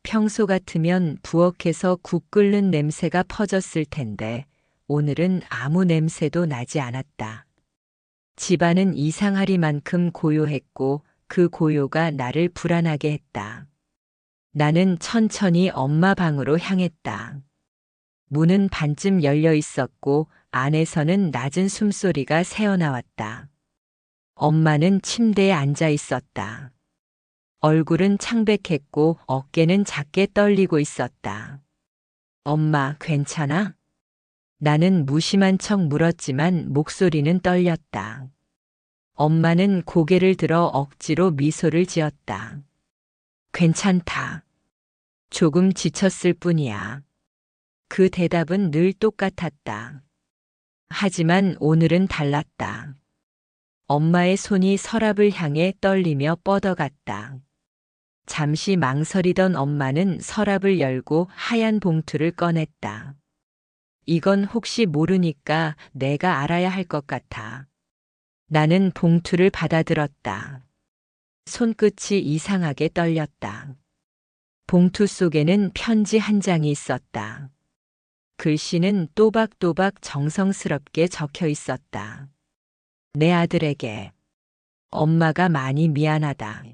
평소 같으면 부엌에서 국 끓는 냄새가 퍼졌을 텐데 오늘은 아무 냄새도 나지 않았다. 집안은 이상하리만큼 고요했고 그 고요가 나를 불안하게 했다. 나는 천천히 엄마 방으로 향했다. 문은 반쯤 열려 있었고 안에서는 낮은 숨소리가 새어나왔다. 엄마는 침대에 앉아 있었다. 얼굴은 창백했고 어깨는 작게 떨리고 있었다. 엄마, 괜찮아? 나는 무심한 척 물었지만 목소리는 떨렸다. 엄마는 고개를 들어 억지로 미소를 지었다. 괜찮다. 조금 지쳤을 뿐이야. 그 대답은 늘 똑같았다. 하지만 오늘은 달랐다. 엄마의 손이 서랍을 향해 떨리며 뻗어갔다. 잠시 망설이던 엄마는 서랍을 열고 하얀 봉투를 꺼냈다. 이건 혹시 모르니까 내가 알아야 할 것 같아. 나는 봉투를 받아들었다. 손끝이 이상하게 떨렸다. 봉투 속에는 편지 한 장이 있었다. 글씨는 또박또박 정성스럽게 적혀 있었다. 내 아들에게. 엄마가 많이 미안하다.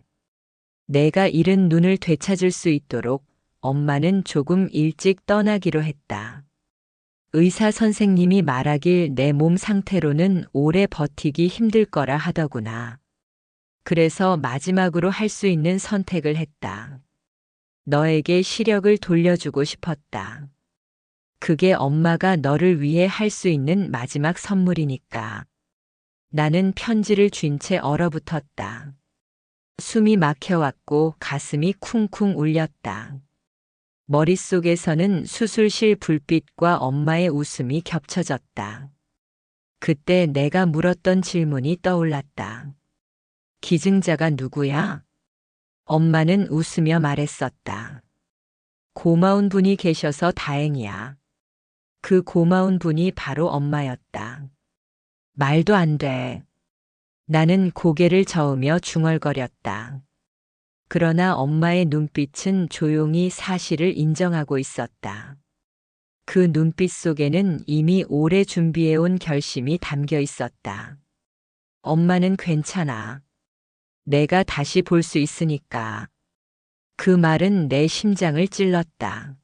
내가 잃은 눈을 되찾을 수 있도록 엄마는 조금 일찍 떠나기로 했다. 의사 선생님이 말하길 내 몸 상태로는 오래 버티기 힘들 거라 하더구나. 그래서 마지막으로 할 수 있는 선택을 했다. 너에게 시력을 돌려주고 싶었다. 그게 엄마가 너를 위해 할 수 있는 마지막 선물이니까. 나는 편지를 쥔 채 얼어붙었다. 숨이 막혀왔고 가슴이 쿵쿵 울렸다. 머릿속에서는 수술실 불빛과 엄마의 웃음이 겹쳐졌다. 그때 내가 물었던 질문이 떠올랐다. 기증자가 누구야? 엄마는 웃으며 말했었다. 고마운 분이 계셔서 다행이야. 그 고마운 분이 바로 엄마였다. 말도 안 돼. 나는 고개를 저으며 중얼거렸다. 그러나 엄마의 눈빛은 조용히 사실을 인정하고 있었다. 그 눈빛 속에는 이미 오래 준비해온 결심이 담겨 있었다. 엄마는 괜찮아. 내가 다시 볼 수 있으니까. 그 말은 내 심장을 찔렀다.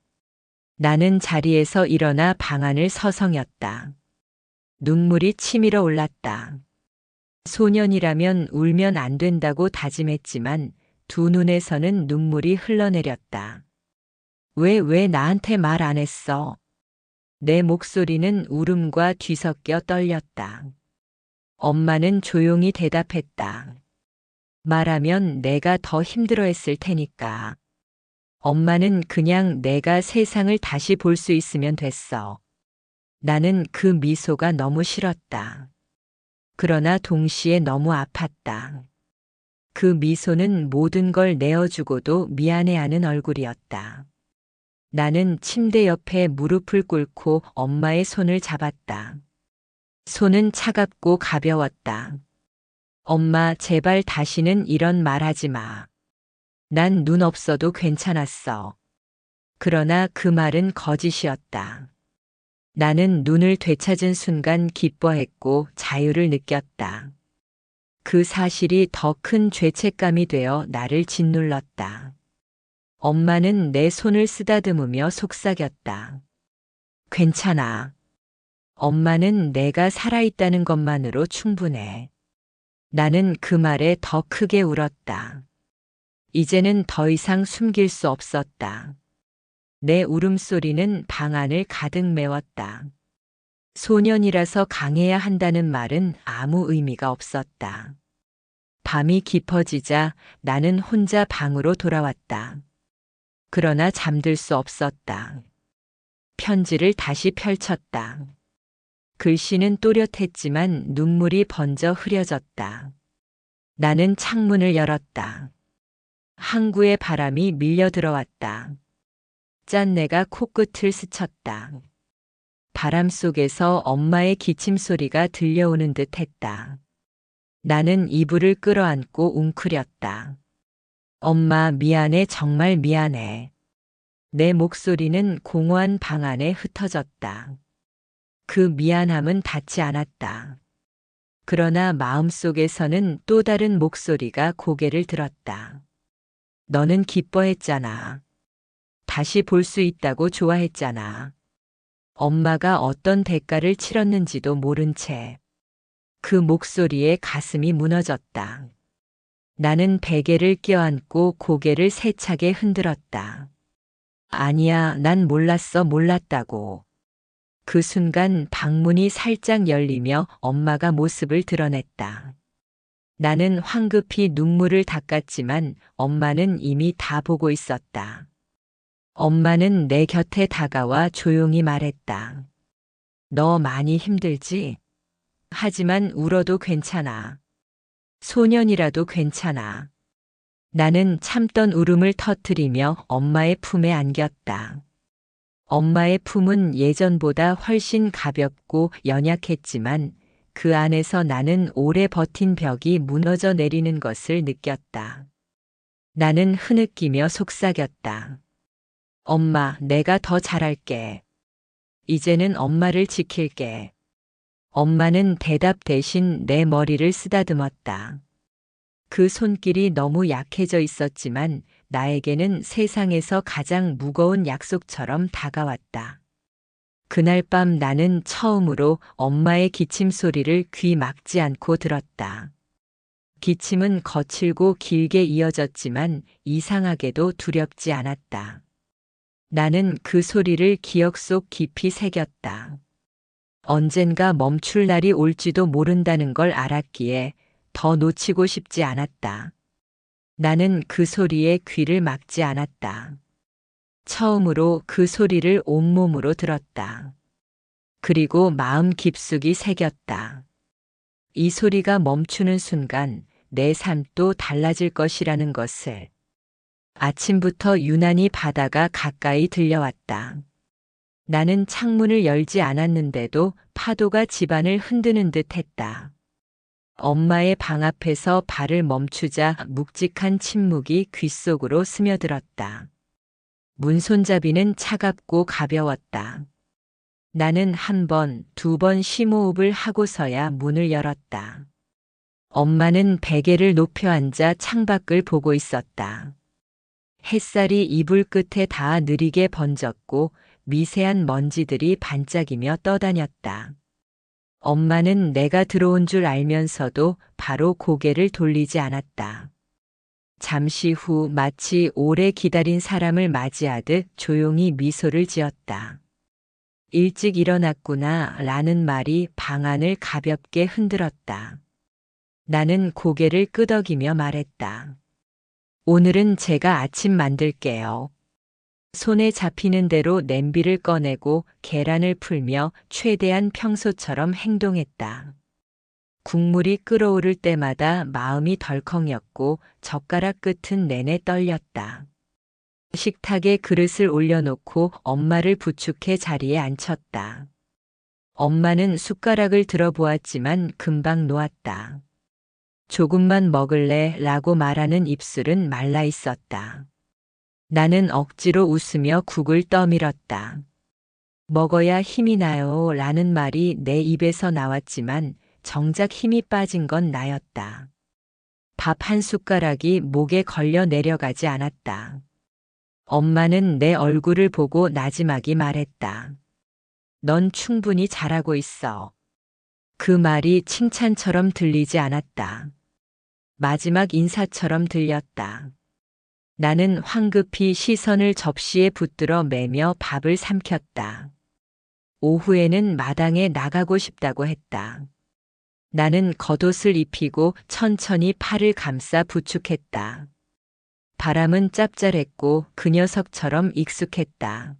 나는 자리에서 일어나 방 안을 서성였다. 눈물이 치밀어 올랐다. 소년이라면 울면 안 된다고 다짐했지만 두 눈에서는 눈물이 흘러내렸다. 왜 나한테 말 안 했어? 내 목소리는 울음과 뒤섞여 떨렸다. 엄마는 조용히 대답했다. 말하면 내가 더 힘들어했을 테니까. 엄마는 그냥 내가 세상을 다시 볼 수 있으면 됐어. 나는 그 미소가 너무 싫었다. 그러나 동시에 너무 아팠다. 그 미소는 모든 걸 내어주고도 미안해하는 얼굴이었다. 나는 침대 옆에 무릎을 꿇고 엄마의 손을 잡았다. 손은 차갑고 가벼웠다. 엄마, 제발 다시는 이런 말 하지 마. 난 눈 없어도 괜찮았어. 그러나 그 말은 거짓이었다. 나는 눈을 되찾은 순간 기뻐했고 자유를 느꼈다. 그 사실이 더 큰 죄책감이 되어 나를 짓눌렀다. 엄마는 내 손을 쓰다듬으며 속삭였다. 괜찮아. 엄마는 내가 살아있다는 것만으로 충분해. 나는 그 말에 더 크게 울었다. 이제는 더 이상 숨길 수 없었다. 내 울음소리는 방 안을 가득 메웠다. 소년이라서 강해야 한다는 말은 아무 의미가 없었다. 밤이 깊어지자 나는 혼자 방으로 돌아왔다. 그러나 잠들 수 없었다. 편지를 다시 펼쳤다. 글씨는 또렷했지만 눈물이 번져 흐려졌다. 나는 창문을 열었다. 항구의 바람이 밀려 들어왔다. 짠내가 코끝을 스쳤다. 바람 속에서 엄마의 기침 소리가 들려오는 듯 했다. 나는 이불을 끌어안고 웅크렸다. 엄마, 미안해, 정말 미안해. 내 목소리는 공허한 방 안에 흩어졌다. 그 미안함은 닿지 않았다. 그러나 마음속에서는 또 다른 목소리가 고개를 들었다. 너는 기뻐했잖아. 다시 볼 수 있다고 좋아했잖아. 엄마가 어떤 대가를 치렀는지도 모른 채. 그 목소리에 가슴이 무너졌다. 나는 베개를 껴안고 고개를 세차게 흔들었다. 아니야, 난 몰랐다고. 그 순간 방문이 살짝 열리며 엄마가 모습을 드러냈다. 나는 황급히 눈물을 닦았지만 엄마는 이미 다 보고 있었다. 엄마는 내 곁에 다가와 조용히 말했다. 너 많이 힘들지? 하지만 울어도 괜찮아. 소년이라도 괜찮아. 나는 참던 울음을 터뜨리며 엄마의 품에 안겼다. 엄마의 품은 예전보다 훨씬 가볍고 연약했지만 그 안에서 나는 오래 버틴 벽이 무너져 내리는 것을 느꼈다. 나는 흐느끼며 속삭였다. 엄마, 내가 더 잘할게. 이제는 엄마를 지킬게. 엄마는 대답 대신 내 머리를 쓰다듬었다. 그 손길이 너무 약해져 있었지만 나에게는 세상에서 가장 무거운 약속처럼 다가왔다. 그날 밤 나는 처음으로 엄마의 기침 소리를 귀 막지 않고 들었다. 기침은 거칠고 길게 이어졌지만 이상하게도 두렵지 않았다. 나는 그 소리를 기억 속 깊이 새겼다. 언젠가 멈출 날이 올지도 모른다는 걸 알았기에 더 놓치고 싶지 않았다. 나는 그 소리에 귀를 막지 않았다. 처음으로 그 소리를 온몸으로 들었다. 그리고 마음 깊숙이 새겼다. 이 소리가 멈추는 순간 내 삶도 달라질 것이라는 것을. 아침부터 유난히 바다가 가까이 들려왔다. 나는 창문을 열지 않았는데도 파도가 집안을 흔드는 듯 했다. 엄마의 방 앞에서 발을 멈추자 묵직한 침묵이 귓속으로 스며들었다. 문 손잡이는 차갑고 가벼웠다. 나는 한 번, 두 번 심호흡을 하고서야 문을 열었다. 엄마는 베개를 높여 앉아 창밖을 보고 있었다. 햇살이 이불 끝에 닿아 느리게 번졌고 미세한 먼지들이 반짝이며 떠다녔다. 엄마는 내가 들어온 줄 알면서도 바로 고개를 돌리지 않았다. 잠시 후 마치 오래 기다린 사람을 맞이하듯 조용히 미소를 지었다. 일찍 일어났구나 라는 말이 방 안을 가볍게 흔들었다. 나는 고개를 끄덕이며 말했다. 오늘은 제가 아침 만들게요. 손에 잡히는 대로 냄비를 꺼내고 계란을 풀며 최대한 평소처럼 행동했다. 국물이 끓어오를 때마다 마음이 덜컹였고 젓가락 끝은 내내 떨렸다. 식탁에 그릇을 올려놓고 엄마를 부축해 자리에 앉혔다. 엄마는 숟가락을 들어보았지만 금방 놓았다. 조금만 먹을래? 라고 말하는 입술은 말라 있었다. 나는 억지로 웃으며 국을 떠밀었다. 먹어야 힘이 나요. 라는 말이 내 입에서 나왔지만 정작 힘이 빠진 건 나였다. 밥 한 숟가락이 목에 걸려 내려가지 않았다. 엄마는 내 얼굴을 보고 나지막이 말했다. 넌 충분히 잘하고 있어. 그 말이 칭찬처럼 들리지 않았다. 마지막 인사처럼 들렸다. 나는 황급히 시선을 접시에 붙들어 매며 밥을 삼켰다. 오후에는 마당에 나가고 싶다고 했다. 나는 겉옷을 입히고 천천히 팔을 감싸 부축했다. 바람은 짭짤했고 그 녀석처럼 익숙했다.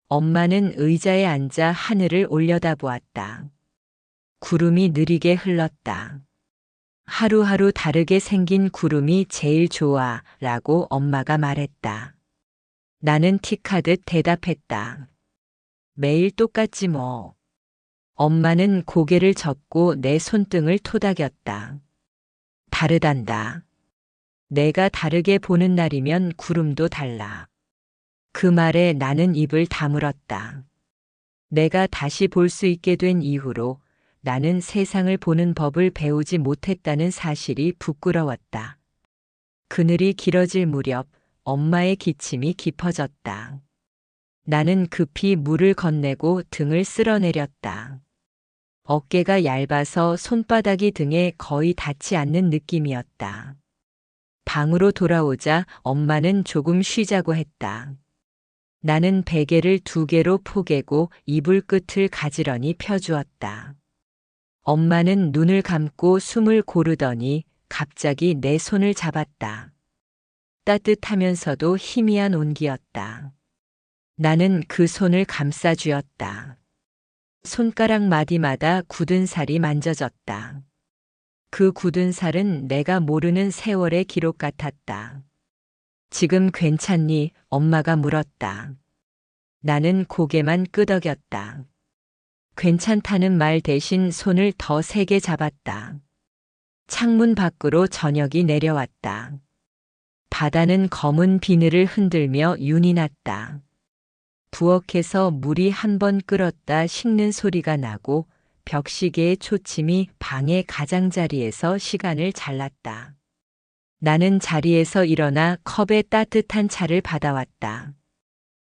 엄마는 의자에 앉아 하늘을 올려다보았다. 구름이 느리게 흘렀다. 하루하루 다르게 생긴 구름이 제일 좋아 라고 엄마가 말했다. 나는 틱하듯 대답했다. 매일 똑같지 뭐. 엄마는 고개를 젓고 내 손등을 토닥였다. 다르단다. 내가 다르게 보는 날이면 구름도 달라. 그 말에 나는 입을 다물었다. 내가 다시 볼 수 있게 된 이후로 나는 세상을 보는 법을 배우지 못했다는 사실이 부끄러웠다. 그늘이 길어질 무렵 엄마의 기침이 깊어졌다. 나는 급히 물을 건네고 등을 쓸어내렸다. 어깨가 얇아서 손바닥이 등에 거의 닿지 않는 느낌이었다. 방으로 돌아오자 엄마는 조금 쉬자고 했다. 나는 베개를 2개로 포개고 이불 끝을 가지런히 펴주었다. 엄마는 눈을 감고 숨을 고르더니 갑자기 내 손을 잡았다. 따뜻하면서도 희미한 온기였다. 나는 그 손을 감싸쥐었다. 손가락 마디마다 굳은 살이 만져졌다. 그 굳은 살은 내가 모르는 세월의 기록 같았다. 지금 괜찮니? 엄마가 물었다. 나는 고개만 끄덕였다. 괜찮다는 말 대신 손을 더 세게 잡았다. 창문 밖으로 저녁이 내려왔다. 바다는 검은 비늘을 흔들며 윤이 났다. 부엌에서 물이 한 번 끓었다 식는 소리가 나고 벽시계의 초침이 방의 가장자리에서 시간을 잘랐다. 나는 자리에서 일어나 컵에 따뜻한 차를 받아왔다.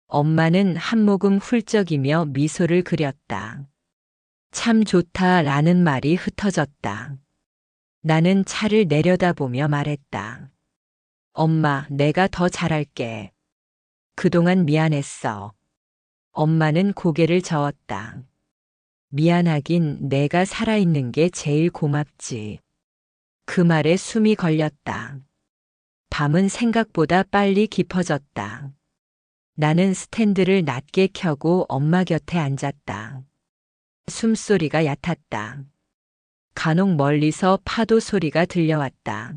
엄마는 한 모금 훌쩍이며 미소를 그렸다. 참 좋다라는 말이 흩어졌다. 나는 차를 내려다보며 말했다. 엄마, 내가 더 잘할게. 그동안 미안했어. 엄마는 고개를 저었다. 미안하긴 내가 살아있는 게 제일 고맙지. 그 말에 숨이 걸렸다. 밤은 생각보다 빨리 깊어졌다. 나는 스탠드를 낮게 켜고 엄마 곁에 앉았다. 숨소리가 얕았다. 간혹 멀리서 파도 소리가 들려왔다.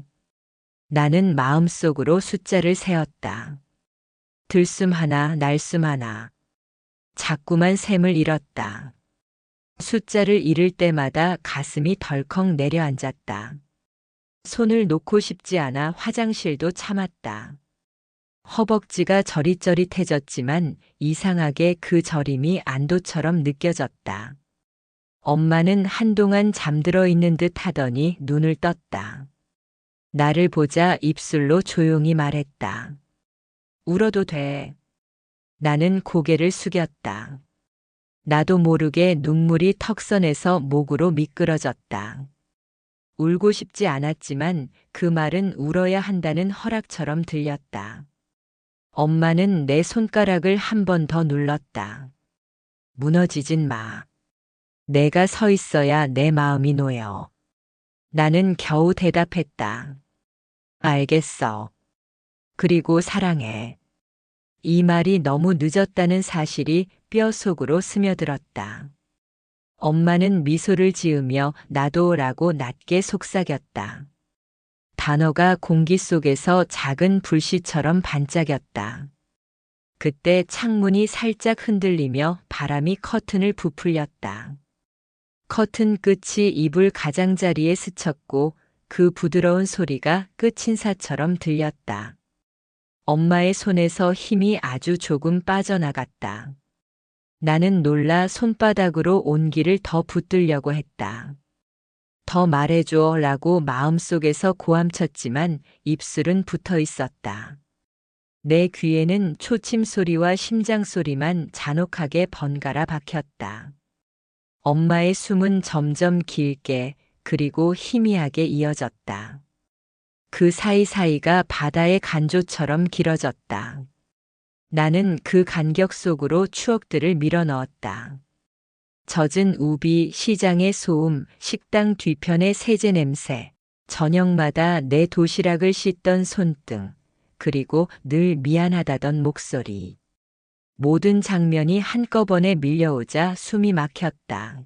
나는 마음속으로 숫자를 세었다. 들숨 하나, 날숨 하나. 자꾸만 셈을 잃었다. 숫자를 잃을 때마다 가슴이 덜컥 내려앉았다. 손을 놓고 싶지 않아 화장실도 참았다. 허벅지가 저릿저릿해졌지만 이상하게 그 저림이 안도처럼 느껴졌다. 엄마는 한동안 잠들어 있는 듯 하더니 눈을 떴다. 나를 보자 입술로 조용히 말했다. 울어도 돼. 나는 고개를 숙였다. 나도 모르게 눈물이 턱선에서 목으로 미끄러졌다. 울고 싶지 않았지만 그 말은 울어야 한다는 허락처럼 들렸다. 엄마는 내 손가락을 한 번 더 눌렀다. 무너지진 마. 내가 서 있어야 내 마음이 놓여. 나는 겨우 대답했다. 알겠어. 그리고 사랑해. 이 말이 너무 늦었다는 사실이 뼈 속으로 스며들었다. 엄마는 미소를 지으며 나도라고 낮게 속삭였다. 단어가 공기 속에서 작은 불씨처럼 반짝였다. 그때 창문이 살짝 흔들리며 바람이 커튼을 부풀렸다. 커튼 끝이 이불 가장자리에 스쳤고 그 부드러운 소리가 끝인사처럼 들렸다. 엄마의 손에서 힘이 아주 조금 빠져나갔다. 나는 놀라 손바닥으로 온기를 더 붙들려고 했다. 더 말해줘 라고 마음속에서 고함쳤지만 입술은 붙어 있었다. 내 귀에는 초침 소리와 심장 소리만 잔혹하게 번갈아 박혔다. 엄마의 숨은 점점 길게 그리고 희미하게 이어졌다. 그 사이사이가 바다의 간조처럼 길어졌다. 나는 그 간격 속으로 추억들을 밀어넣었다. 젖은 우비, 시장의 소음, 식당 뒤편의 세제 냄새, 저녁마다 내 도시락을 씻던 손등, 그리고 늘 미안하다던 목소리. 모든 장면이 한꺼번에 밀려오자 숨이 막혔다.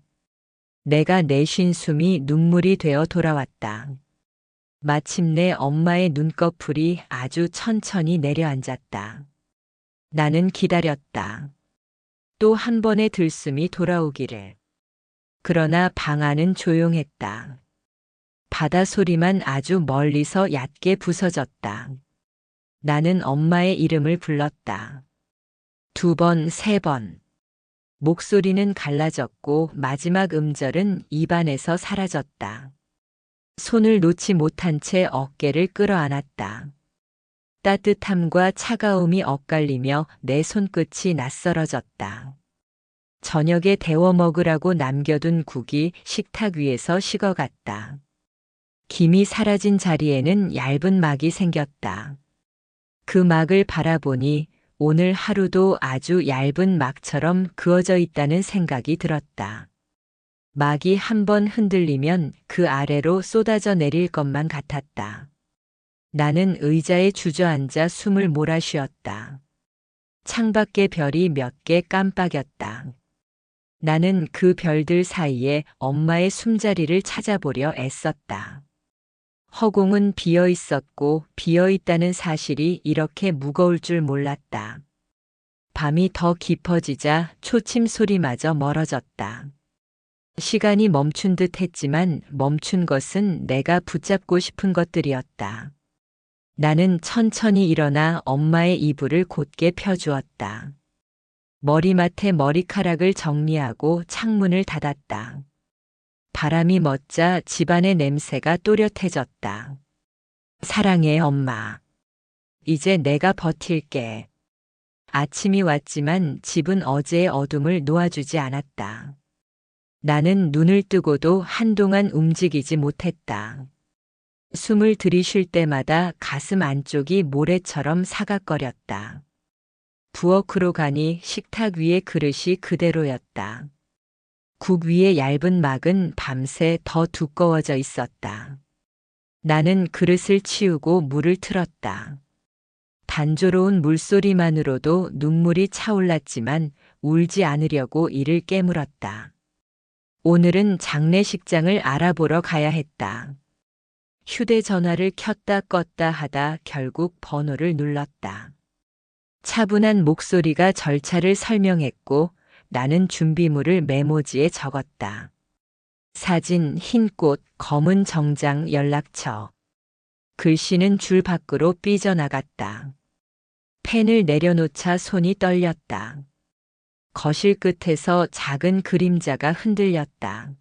내가 내쉰 숨이 눈물이 되어 돌아왔다. 마침내 엄마의 눈꺼풀이 아주 천천히 내려앉았다. 나는 기다렸다. 또 한 번의 들숨이 돌아오기를. 그러나 방 안은 조용했다. 바다 소리만 아주 멀리서 얕게 부서졌다. 나는 엄마의 이름을 불렀다. 2번, 3번. 목소리는 갈라졌고 마지막 음절은 입안에서 사라졌다. 손을 놓지 못한 채 어깨를 끌어안았다. 따뜻함과 차가움이 엇갈리며 내 손끝이 낯설어졌다. 저녁에 데워 먹으라고 남겨둔 국이 식탁 위에서 식어갔다. 김이 사라진 자리에는 얇은 막이 생겼다. 그 막을 바라보니 오늘 하루도 아주 얇은 막처럼 그어져 있다는 생각이 들었다. 막이 한 번 흔들리면 그 아래로 쏟아져 내릴 것만 같았다. 나는 의자에 주저앉아 숨을 몰아쉬었다. 창밖의 별이 몇 개 깜빡였다. 나는 그 별들 사이에 엄마의 숨자리를 찾아보려 애썼다. 허공은 비어 있었고 비어 있다는 사실이 이렇게 무거울 줄 몰랐다. 밤이 더 깊어지자 초침 소리마저 멀어졌다. 시간이 멈춘 듯 했지만 멈춘 것은 내가 붙잡고 싶은 것들이었다. 나는 천천히 일어나 엄마의 이불을 곧게 펴주었다. 머리맡에 머리카락을 정리하고 창문을 닫았다. 바람이 멎자 집안의 냄새가 또렷해졌다. 사랑해, 엄마. 이제 내가 버틸게. 아침이 왔지만 집은 어제의 어둠을 놓아주지 않았다. 나는 눈을 뜨고도 한동안 움직이지 못했다. 숨을 들이쉴 때마다 가슴 안쪽이 모래처럼 사각거렸다. 부엌으로 가니 식탁 위의 그릇이 그대로였다. 국 위의 얇은 막은 밤새 더 두꺼워져 있었다. 나는 그릇을 치우고 물을 틀었다. 단조로운 물소리만으로도 눈물이 차올랐지만 울지 않으려고 이를 깨물었다. 오늘은 장례식장을 알아보러 가야 했다. 휴대전화를 켰다 껐다 하다 결국 번호를 눌렀다. 차분한 목소리가 절차를 설명했고 나는 준비물을 메모지에 적었다. 사진, 흰 꽃, 검은 정장, 연락처. 글씨는 줄 밖으로 삐져나갔다. 펜을 내려놓자 손이 떨렸다. 거실 끝에서 작은 그림자가 흔들렸다.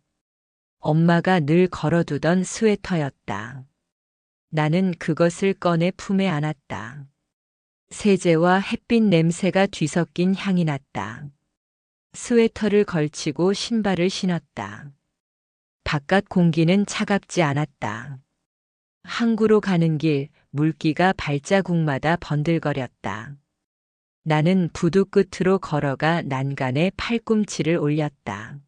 엄마가 늘 걸어두던 스웨터였다. 나는 그것을 꺼내 품에 안았다. 세제와 햇빛 냄새가 뒤섞인 향이 났다. 스웨터를 걸치고 신발을 신었다. 바깥 공기는 차갑지 않았다. 항구로 가는 길, 물기가 발자국마다 번들거렸다. 나는 부두 끝으로 걸어가 난간에 팔꿈치를 올렸다.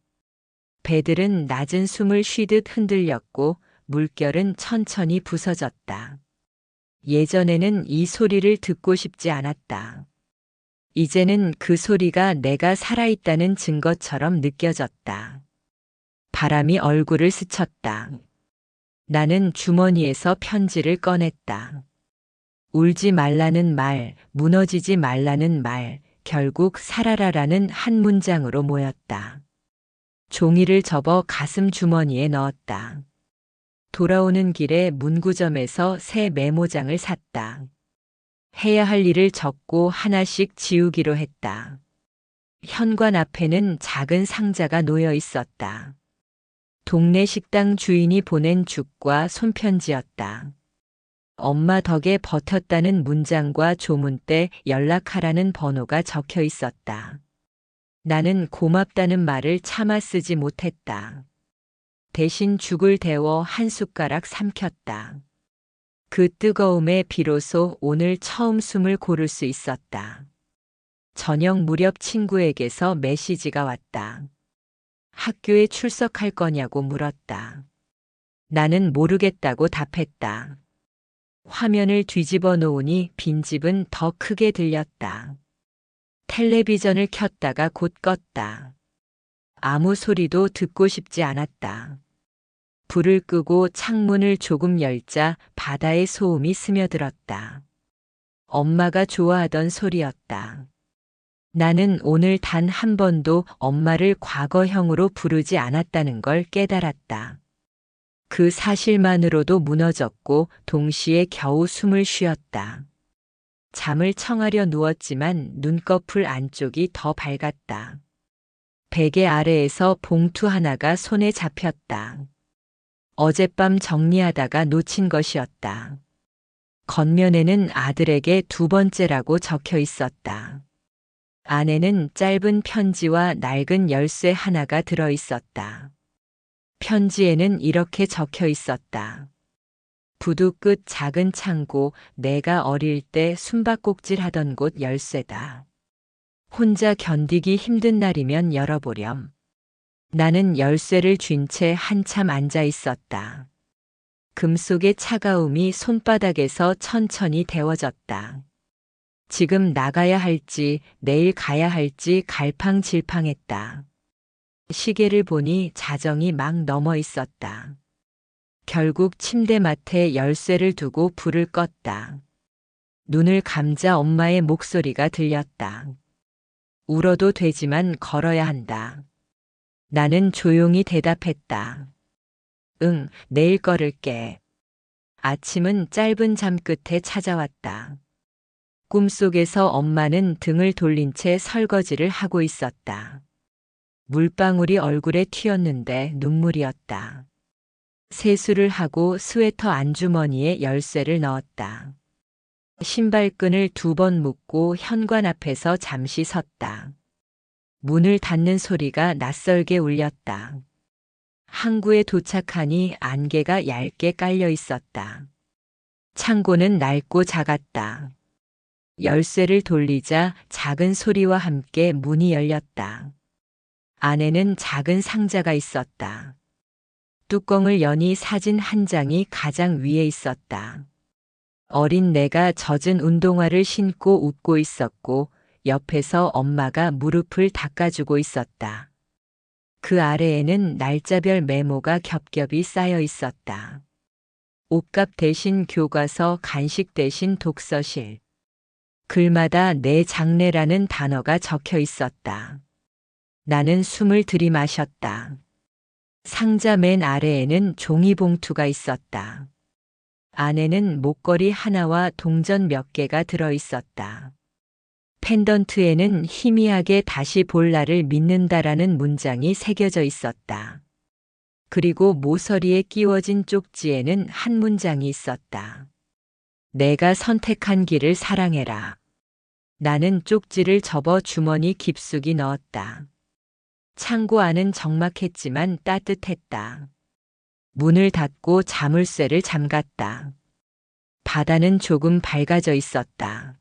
배들은 낮은 숨을 쉬듯 흔들렸고 물결은 천천히 부서졌다. 예전에는 이 소리를 듣고 싶지 않았다. 이제는 그 소리가 내가 살아있다는 증거처럼 느껴졌다. 바람이 얼굴을 스쳤다. 나는 주머니에서 편지를 꺼냈다. 울지 말라는 말, 무너지지 말라는 말, 결국 살아라라는 한 문장으로 모였다. 종이를 접어 가슴 주머니에 넣었다. 돌아오는 길에 문구점에서 새 메모장을 샀다. 해야 할 일을 적고 하나씩 지우기로 했다. 현관 앞에는 작은 상자가 놓여 있었다. 동네 식당 주인이 보낸 죽과 손편지였다. 엄마 덕에 버텼다는 문장과 조문때 연락하라는 번호가 적혀 있었다. 나는 고맙다는 말을 차마 쓰지 못했다. 대신 죽을 데워 한 숟가락 삼켰다. 그 뜨거움에 비로소 오늘 처음 숨을 고를 수 있었다. 저녁 무렵 친구에게서 메시지가 왔다. 학교에 출석할 거냐고 물었다. 나는 모르겠다고 답했다. 화면을 뒤집어 놓으니 빈집은 더 크게 들렸다. 텔레비전을 켰다가 곧 껐다. 아무 소리도 듣고 싶지 않았다. 불을 끄고 창문을 조금 열자 바다의 소음이 스며들었다. 엄마가 좋아하던 소리였다. 나는 오늘 단 한 번도 엄마를 과거형으로 부르지 않았다는 걸 깨달았다. 그 사실만으로도 무너졌고 동시에 겨우 숨을 쉬었다. 잠을 청하려 누웠지만 눈꺼풀 안쪽이 더 밝았다. 베개 아래에서 봉투 하나가 손에 잡혔다. 어젯밤 정리하다가 놓친 것이었다. 겉면에는 아들에게 두 번째라고 적혀 있었다. 안에는 짧은 편지와 낡은 열쇠 하나가 들어 있었다. 편지에는 이렇게 적혀 있었다. 부두 끝 작은 창고, 내가 어릴 때 숨바꼭질 하던 곳 열쇠다. 혼자 견디기 힘든 날이면 열어보렴. 나는 열쇠를 쥔 채 한참 앉아 있었다. 금속의 차가움이 손바닥에서 천천히 데워졌다. 지금 나가야 할지 내일 가야 할지 갈팡질팡했다. 시계를 보니 자정이 막 넘어 있었다. 결국 침대맡에 열쇠를 두고 불을 껐다. 눈을 감자 엄마의 목소리가 들렸다. 울어도 되지만 걸어야 한다. 나는 조용히 대답했다. 응, 내일 걸을게. 아침은 짧은 잠 끝에 찾아왔다. 꿈속에서 엄마는 등을 돌린 채 설거지를 하고 있었다. 물방울이 얼굴에 튀었는데 눈물이었다. 세수를 하고 스웨터 안주머니에 열쇠를 넣었다. 신발끈을 2번 묶고 현관 앞에서 잠시 섰다. 문을 닫는 소리가 낯설게 울렸다. 항구에 도착하니 안개가 얇게 깔려 있었다. 창고는 낡고 작았다. 열쇠를 돌리자 작은 소리와 함께 문이 열렸다. 안에는 작은 상자가 있었다. 뚜껑을 여니 사진 한 장이 가장 위에 있었다. 어린 내가 젖은 운동화를 신고 웃고 있었고 옆에서 엄마가 무릎을 닦아주고 있었다. 그 아래에는 날짜별 메모가 겹겹이 쌓여 있었다. 옷값 대신 교과서, 간식 대신 독서실. 글마다 내 장래라는 단어가 적혀 있었다. 나는 숨을 들이마셨다. 상자 맨 아래에는 종이봉투가 있었다. 안에는 목걸이 하나와 동전 몇 개가 들어 있었다. 펜던트에는 희미하게 다시 볼 날을 믿는다라는 문장이 새겨져 있었다. 그리고 모서리에 끼워진 쪽지에는 한 문장이 있었다. 내가 선택한 길을 사랑해라. 나는 쪽지를 접어 주머니 깊숙이 넣었다. 창고 안은 적막했지만 따뜻했다. 문을 닫고 자물쇠를 잠갔다. 바다는 조금 밝아져 있었다.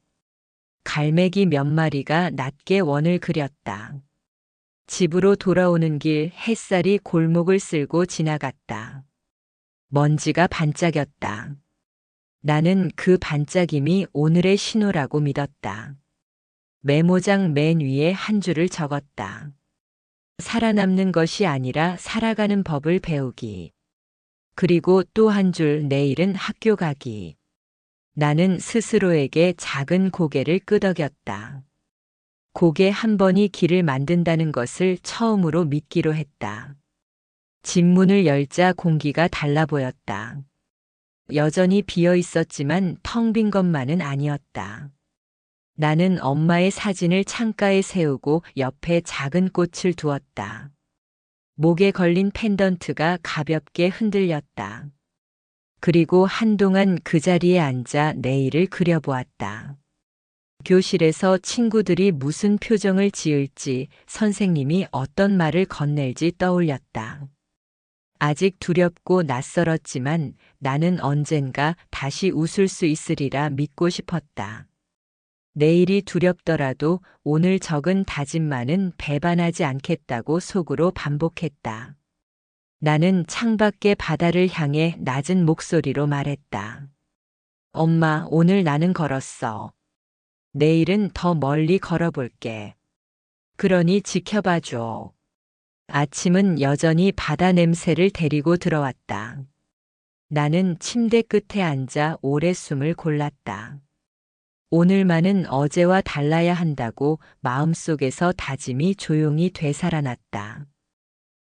갈매기 몇 마리가 낮게 원을 그렸다. 집으로 돌아오는 길 햇살이 골목을 쓸고 지나갔다. 먼지가 반짝였다. 나는 그 반짝임이 오늘의 신호라고 믿었다. 메모장 맨 위에 한 줄을 적었다. 살아남는 것이 아니라 살아가는 법을 배우기. 그리고 또 한 줄, 내일은 학교 가기. 나는 스스로에게 작은 고개를 끄덕였다. 고개 한 번이 길을 만든다는 것을 처음으로 믿기로 했다. 집 문을 열자 공기가 달라 보였다. 여전히 비어 있었지만 텅 빈 것만은 아니었다. 나는 엄마의 사진을 창가에 세우고 옆에 작은 꽃을 두었다. 목에 걸린 펜던트가 가볍게 흔들렸다. 그리고 한동안 그 자리에 앉아 내일을 그려보았다. 교실에서 친구들이 무슨 표정을 지을지, 선생님이 어떤 말을 건넬지 떠올렸다. 아직 두렵고 낯설었지만 나는 언젠가 다시 웃을 수 있으리라 믿고 싶었다. 내일이 두렵더라도 오늘 적은 다짐만은 배반하지 않겠다고 속으로 반복했다. 나는 창밖의 바다를 향해 낮은 목소리로 말했다. 엄마, 오늘 나는 걸었어. 내일은 더 멀리 걸어볼게. 그러니 지켜봐줘. 아침은 여전히 바다 냄새를 데리고 들어왔다. 나는 침대 끝에 앉아 오래 숨을 골랐다. 오늘만은 어제와 달라야 한다고 마음속에서 다짐이 조용히 되살아났다.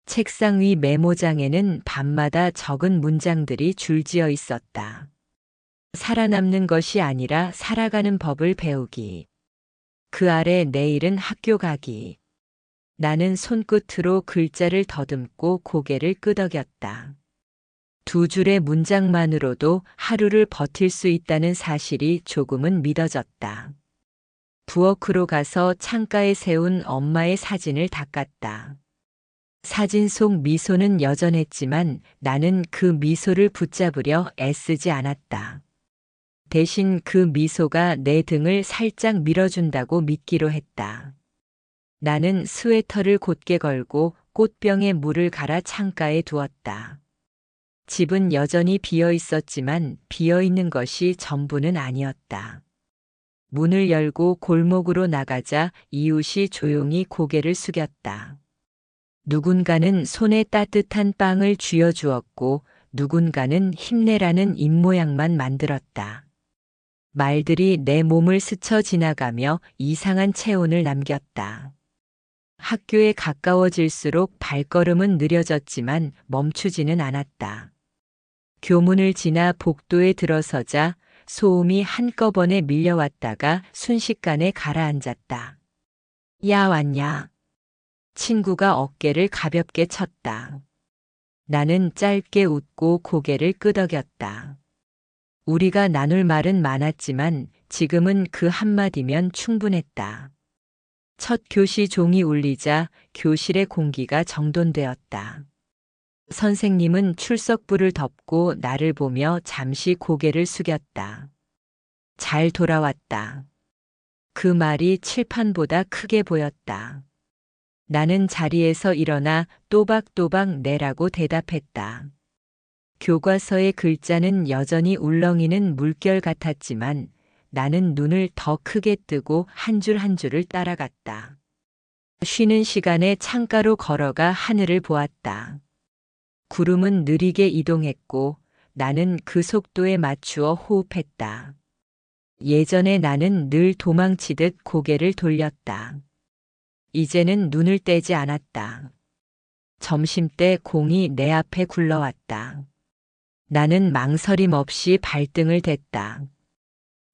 책상 위 메모장에는 밤마다 적은 문장들이 줄지어 있었다. 살아남는 것이 아니라 살아가는 법을 배우기. 그 아래 내일은 학교 가기. 나는 손끝으로 글자를 더듬고 고개를 끄덕였다. 두 줄의 문장만으로도 하루를 버틸 수 있다는 사실이 조금은 믿어졌다. 부엌으로 가서 창가에 세운 엄마의 사진을 닦았다. 사진 속 미소는 여전했지만 나는 그 미소를 붙잡으려 애쓰지 않았다. 대신 그 미소가 내 등을 살짝 밀어준다고 믿기로 했다. 나는 스웨터를 곧게 걸고 꽃병에 물을 갈아 창가에 두었다. 집은 여전히 비어 있었지만 비어 있는 것이 전부는 아니었다. 문을 열고 골목으로 나가자 이웃이 조용히 고개를 숙였다. 누군가는 손에 따뜻한 빵을 쥐어주었고 누군가는 힘내라는 입모양만 만들었다. 말들이 내 몸을 스쳐 지나가며 이상한 체온을 남겼다. 학교에 가까워질수록 발걸음은 느려졌지만 멈추지는 않았다. 교문을 지나 복도에 들어서자 소음이 한꺼번에 밀려왔다가 순식간에 가라앉았다. 야, 왔냐? 친구가 어깨를 가볍게 쳤다. 나는 짧게 웃고 고개를 끄덕였다. 우리가 나눌 말은 많았지만 지금은 그 한마디면 충분했다. 첫 교시 종이 울리자 교실의 공기가 정돈되었다. 선생님은 출석부를 덮고 나를 보며 잠시 고개를 숙였다. 잘 돌아왔다. 그 말이 칠판보다 크게 보였다. 나는 자리에서 일어나 또박또박 내라고 대답했다. 교과서의 글자는 여전히 울렁이는 물결 같았지만 나는 눈을 더 크게 뜨고 한 줄 한 줄을 따라갔다. 쉬는 시간에 창가로 걸어가 하늘을 보았다. 구름은 느리게 이동했고 나는 그 속도에 맞추어 호흡했다. 예전에 나는 늘 도망치듯 고개를 돌렸다. 이제는 눈을 떼지 않았다. 점심때 공이 내 앞에 굴러왔다. 나는 망설임 없이 발등을 댔다.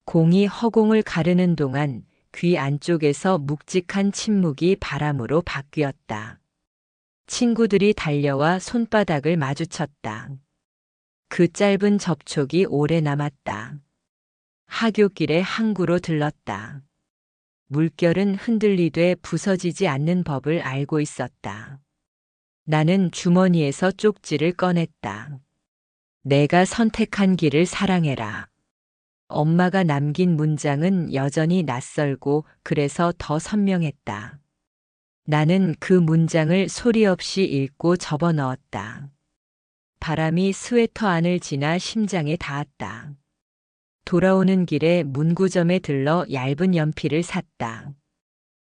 공이 허공을 가르는 동안 귀 안쪽에서 묵직한 침묵이 바람으로 바뀌었다. 친구들이 달려와 손바닥을 마주쳤다. 그 짧은 접촉이 오래 남았다. 하굣길에 항구로 들렀다. 물결은 흔들리되 부서지지 않는 법을 알고 있었다. 나는 주머니에서 쪽지를 꺼냈다. 내가 선택한 길을 사랑해라. 엄마가 남긴 문장은 여전히 낯설고 그래서 더 선명했다. 나는 그 문장을 소리 없이 읽고 접어 넣었다. 바람이 스웨터 안을 지나 심장에 닿았다. 돌아오는 길에 문구점에 들러 얇은 연필을 샀다.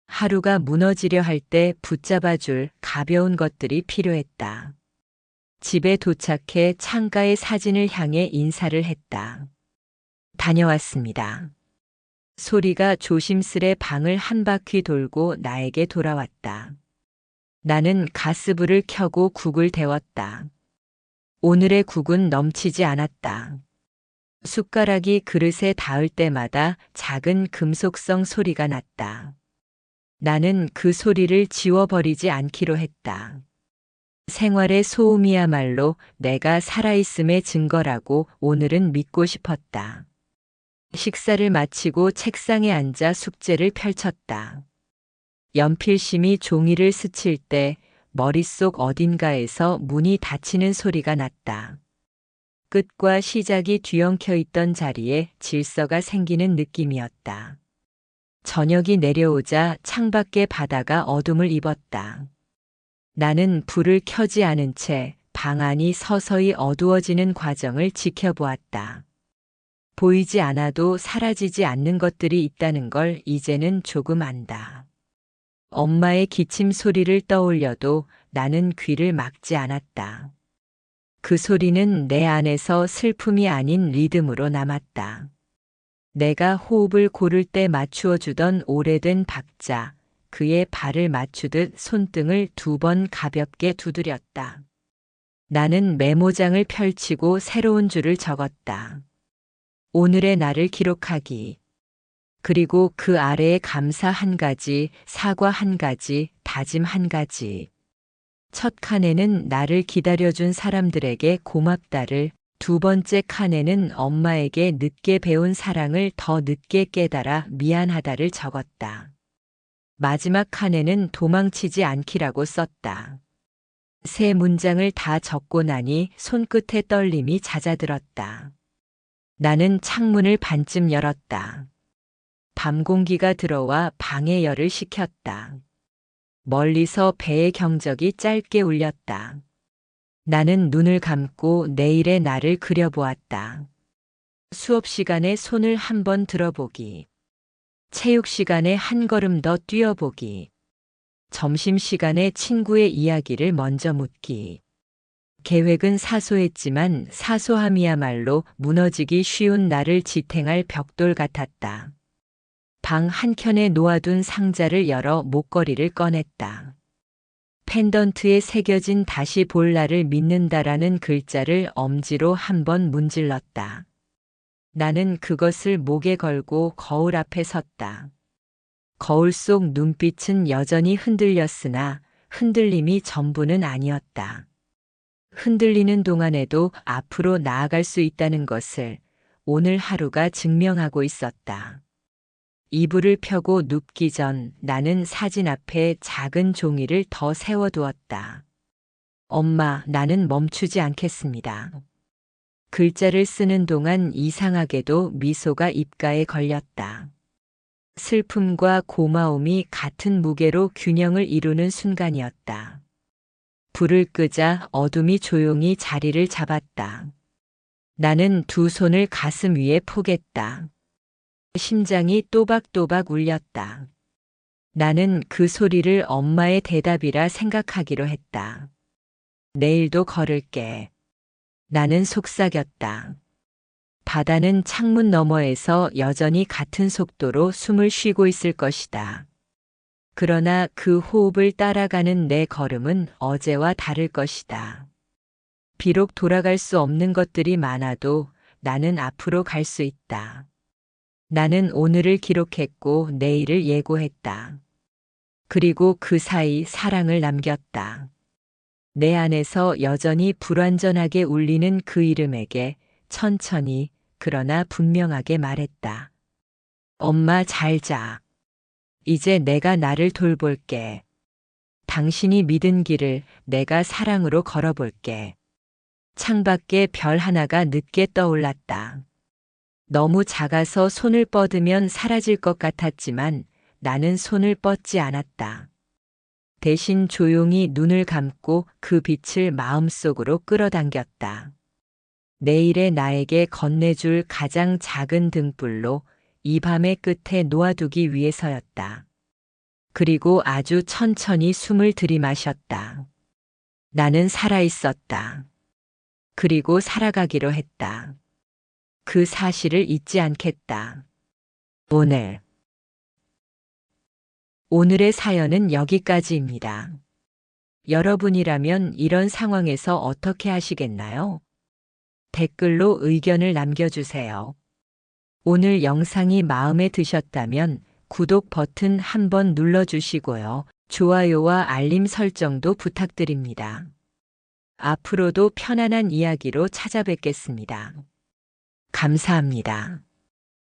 하루가 무너지려 할 때 붙잡아줄 가벼운 것들이 필요했다. 집에 도착해 창가의 사진을 향해 인사를 했다. 다녀왔습니다. 소리가 조심스레 방을 한 바퀴 돌고 나에게 돌아왔다. 나는 가스불을 켜고 국을 데웠다. 오늘의 국은 넘치지 않았다. 숟가락이 그릇에 닿을 때마다 작은 금속성 소리가 났다. 나는 그 소리를 지워버리지 않기로 했다. 생활의 소음이야말로 내가 살아있음의 증거라고 오늘은 믿고 싶었다. 식사를 마치고 책상에 앉아 숙제를 펼쳤다. 연필심이 종이를 스칠 때 머릿속 어딘가에서 문이 닫히는 소리가 났다. 끝과 시작이 뒤엉켜 있던 자리에 질서가 생기는 느낌이었다. 저녁이 내려오자 창밖의 바다가 어둠을 입었다. 나는 불을 켜지 않은 채 방 안이 서서히 어두워지는 과정을 지켜보았다. 보이지 않아도 사라지지 않는 것들이 있다는 걸 이제는 조금 안다. 엄마의 기침 소리를 떠올려도 나는 귀를 막지 않았다. 그 소리는 내 안에서 슬픔이 아닌 리듬으로 남았다. 내가 호흡을 고를 때 맞추어 주던 오래된 박자, 그의 발을 맞추듯 손등을 2번 가볍게 두드렸다. 나는 메모장을 펼치고 새로운 줄을 적었다. 오늘의 날을 기록하기. 그리고 그 아래에 감사 1가지, 사과 1가지, 다짐 1가지. 첫 칸에는 나를 기다려준 사람들에게 고맙다를, 2번째 칸에는 엄마에게 늦게 배운 사랑을 더 늦게 깨달아 미안하다를 적었다. 마지막 칸에는 도망치지 않기라고 썼다. 3문장을 다 적고 나니 손끝에 떨림이 잦아들었다. 나는 창문을 반쯤 열었다. 밤 공기가 들어와 방의 열을 식혔다. 멀리서 배의 경적이 짧게 울렸다. 나는 눈을 감고 내일의 나를 그려보았다. 수업 시간에 손을 한번 들어보기. 체육 시간에 한 걸음 더 뛰어보기. 점심 시간에 친구의 이야기를 먼저 묻기. 계획은 사소했지만 사소함이야말로 무너지기 쉬운 나를 지탱할 벽돌 같았다. 방 한켠에 놓아둔 상자를 열어 목걸이를 꺼냈다. 펜던트에 새겨진 다시 볼 날을 믿는다라는 글자를 엄지로 한번 문질렀다. 나는 그것을 목에 걸고 거울 앞에 섰다. 거울 속 눈빛은 여전히 흔들렸으나 흔들림이 전부는 아니었다. 흔들리는 동안에도 앞으로 나아갈 수 있다는 것을 오늘 하루가 증명하고 있었다. 이불을 펴고 눕기 전 나는 사진 앞에 작은 종이를 더 세워두었다. 엄마, 나는 멈추지 않겠습니다. 글자를 쓰는 동안 이상하게도 미소가 입가에 걸렸다. 슬픔과 고마움이 같은 무게로 균형을 이루는 순간이었다. 불을 끄자 어둠이 조용히 자리를 잡았다. 나는 2 손을 가슴 위에 포겠다. 심장이 또박또박 울렸다. 나는 그 소리를 엄마의 대답이라 생각하기로 했다. 내일도 걸을게. 나는 속삭였다. 바다는 창문 너머에서 여전히 같은 속도로 숨을 쉬고 있을 것이다. 그러나 그 호흡을 따라가는 내 걸음은 어제와 다를 것이다. 비록 돌아갈 수 없는 것들이 많아도 나는 앞으로 갈 수 있다. 나는 오늘을 기록했고 내일을 예고했다. 그리고 그 사이 사랑을 남겼다. 내 안에서 여전히 불완전하게 울리는 그 이름에게 천천히 그러나 분명하게 말했다. 엄마 잘 자. 이제 내가 나를 돌볼게. 당신이 믿은 길을 내가 사랑으로 걸어볼게. 창밖에 별 하나가 늦게 떠올랐다. 너무 작아서 손을 뻗으면 사라질 것 같았지만 나는 손을 뻗지 않았다. 대신 조용히 눈을 감고 그 빛을 마음속으로 끌어당겼다. 내일의 나에게 건네줄 가장 작은 등불로 이 밤의 끝에 놓아두기 위해서였다. 그리고 아주 천천히 숨을 들이마셨다. 나는 살아있었다. 그리고 살아가기로 했다. 그 사실을 잊지 않겠다. 오늘의 사연은 여기까지입니다. 여러분이라면 이런 상황에서 어떻게 하시겠나요? 댓글로 의견을 남겨주세요. 오늘 영상이 마음에 드셨다면 구독 버튼 한번 눌러주시고요. 좋아요와 알림 설정도 부탁드립니다. 앞으로도 편안한 이야기로 찾아뵙겠습니다. 감사합니다.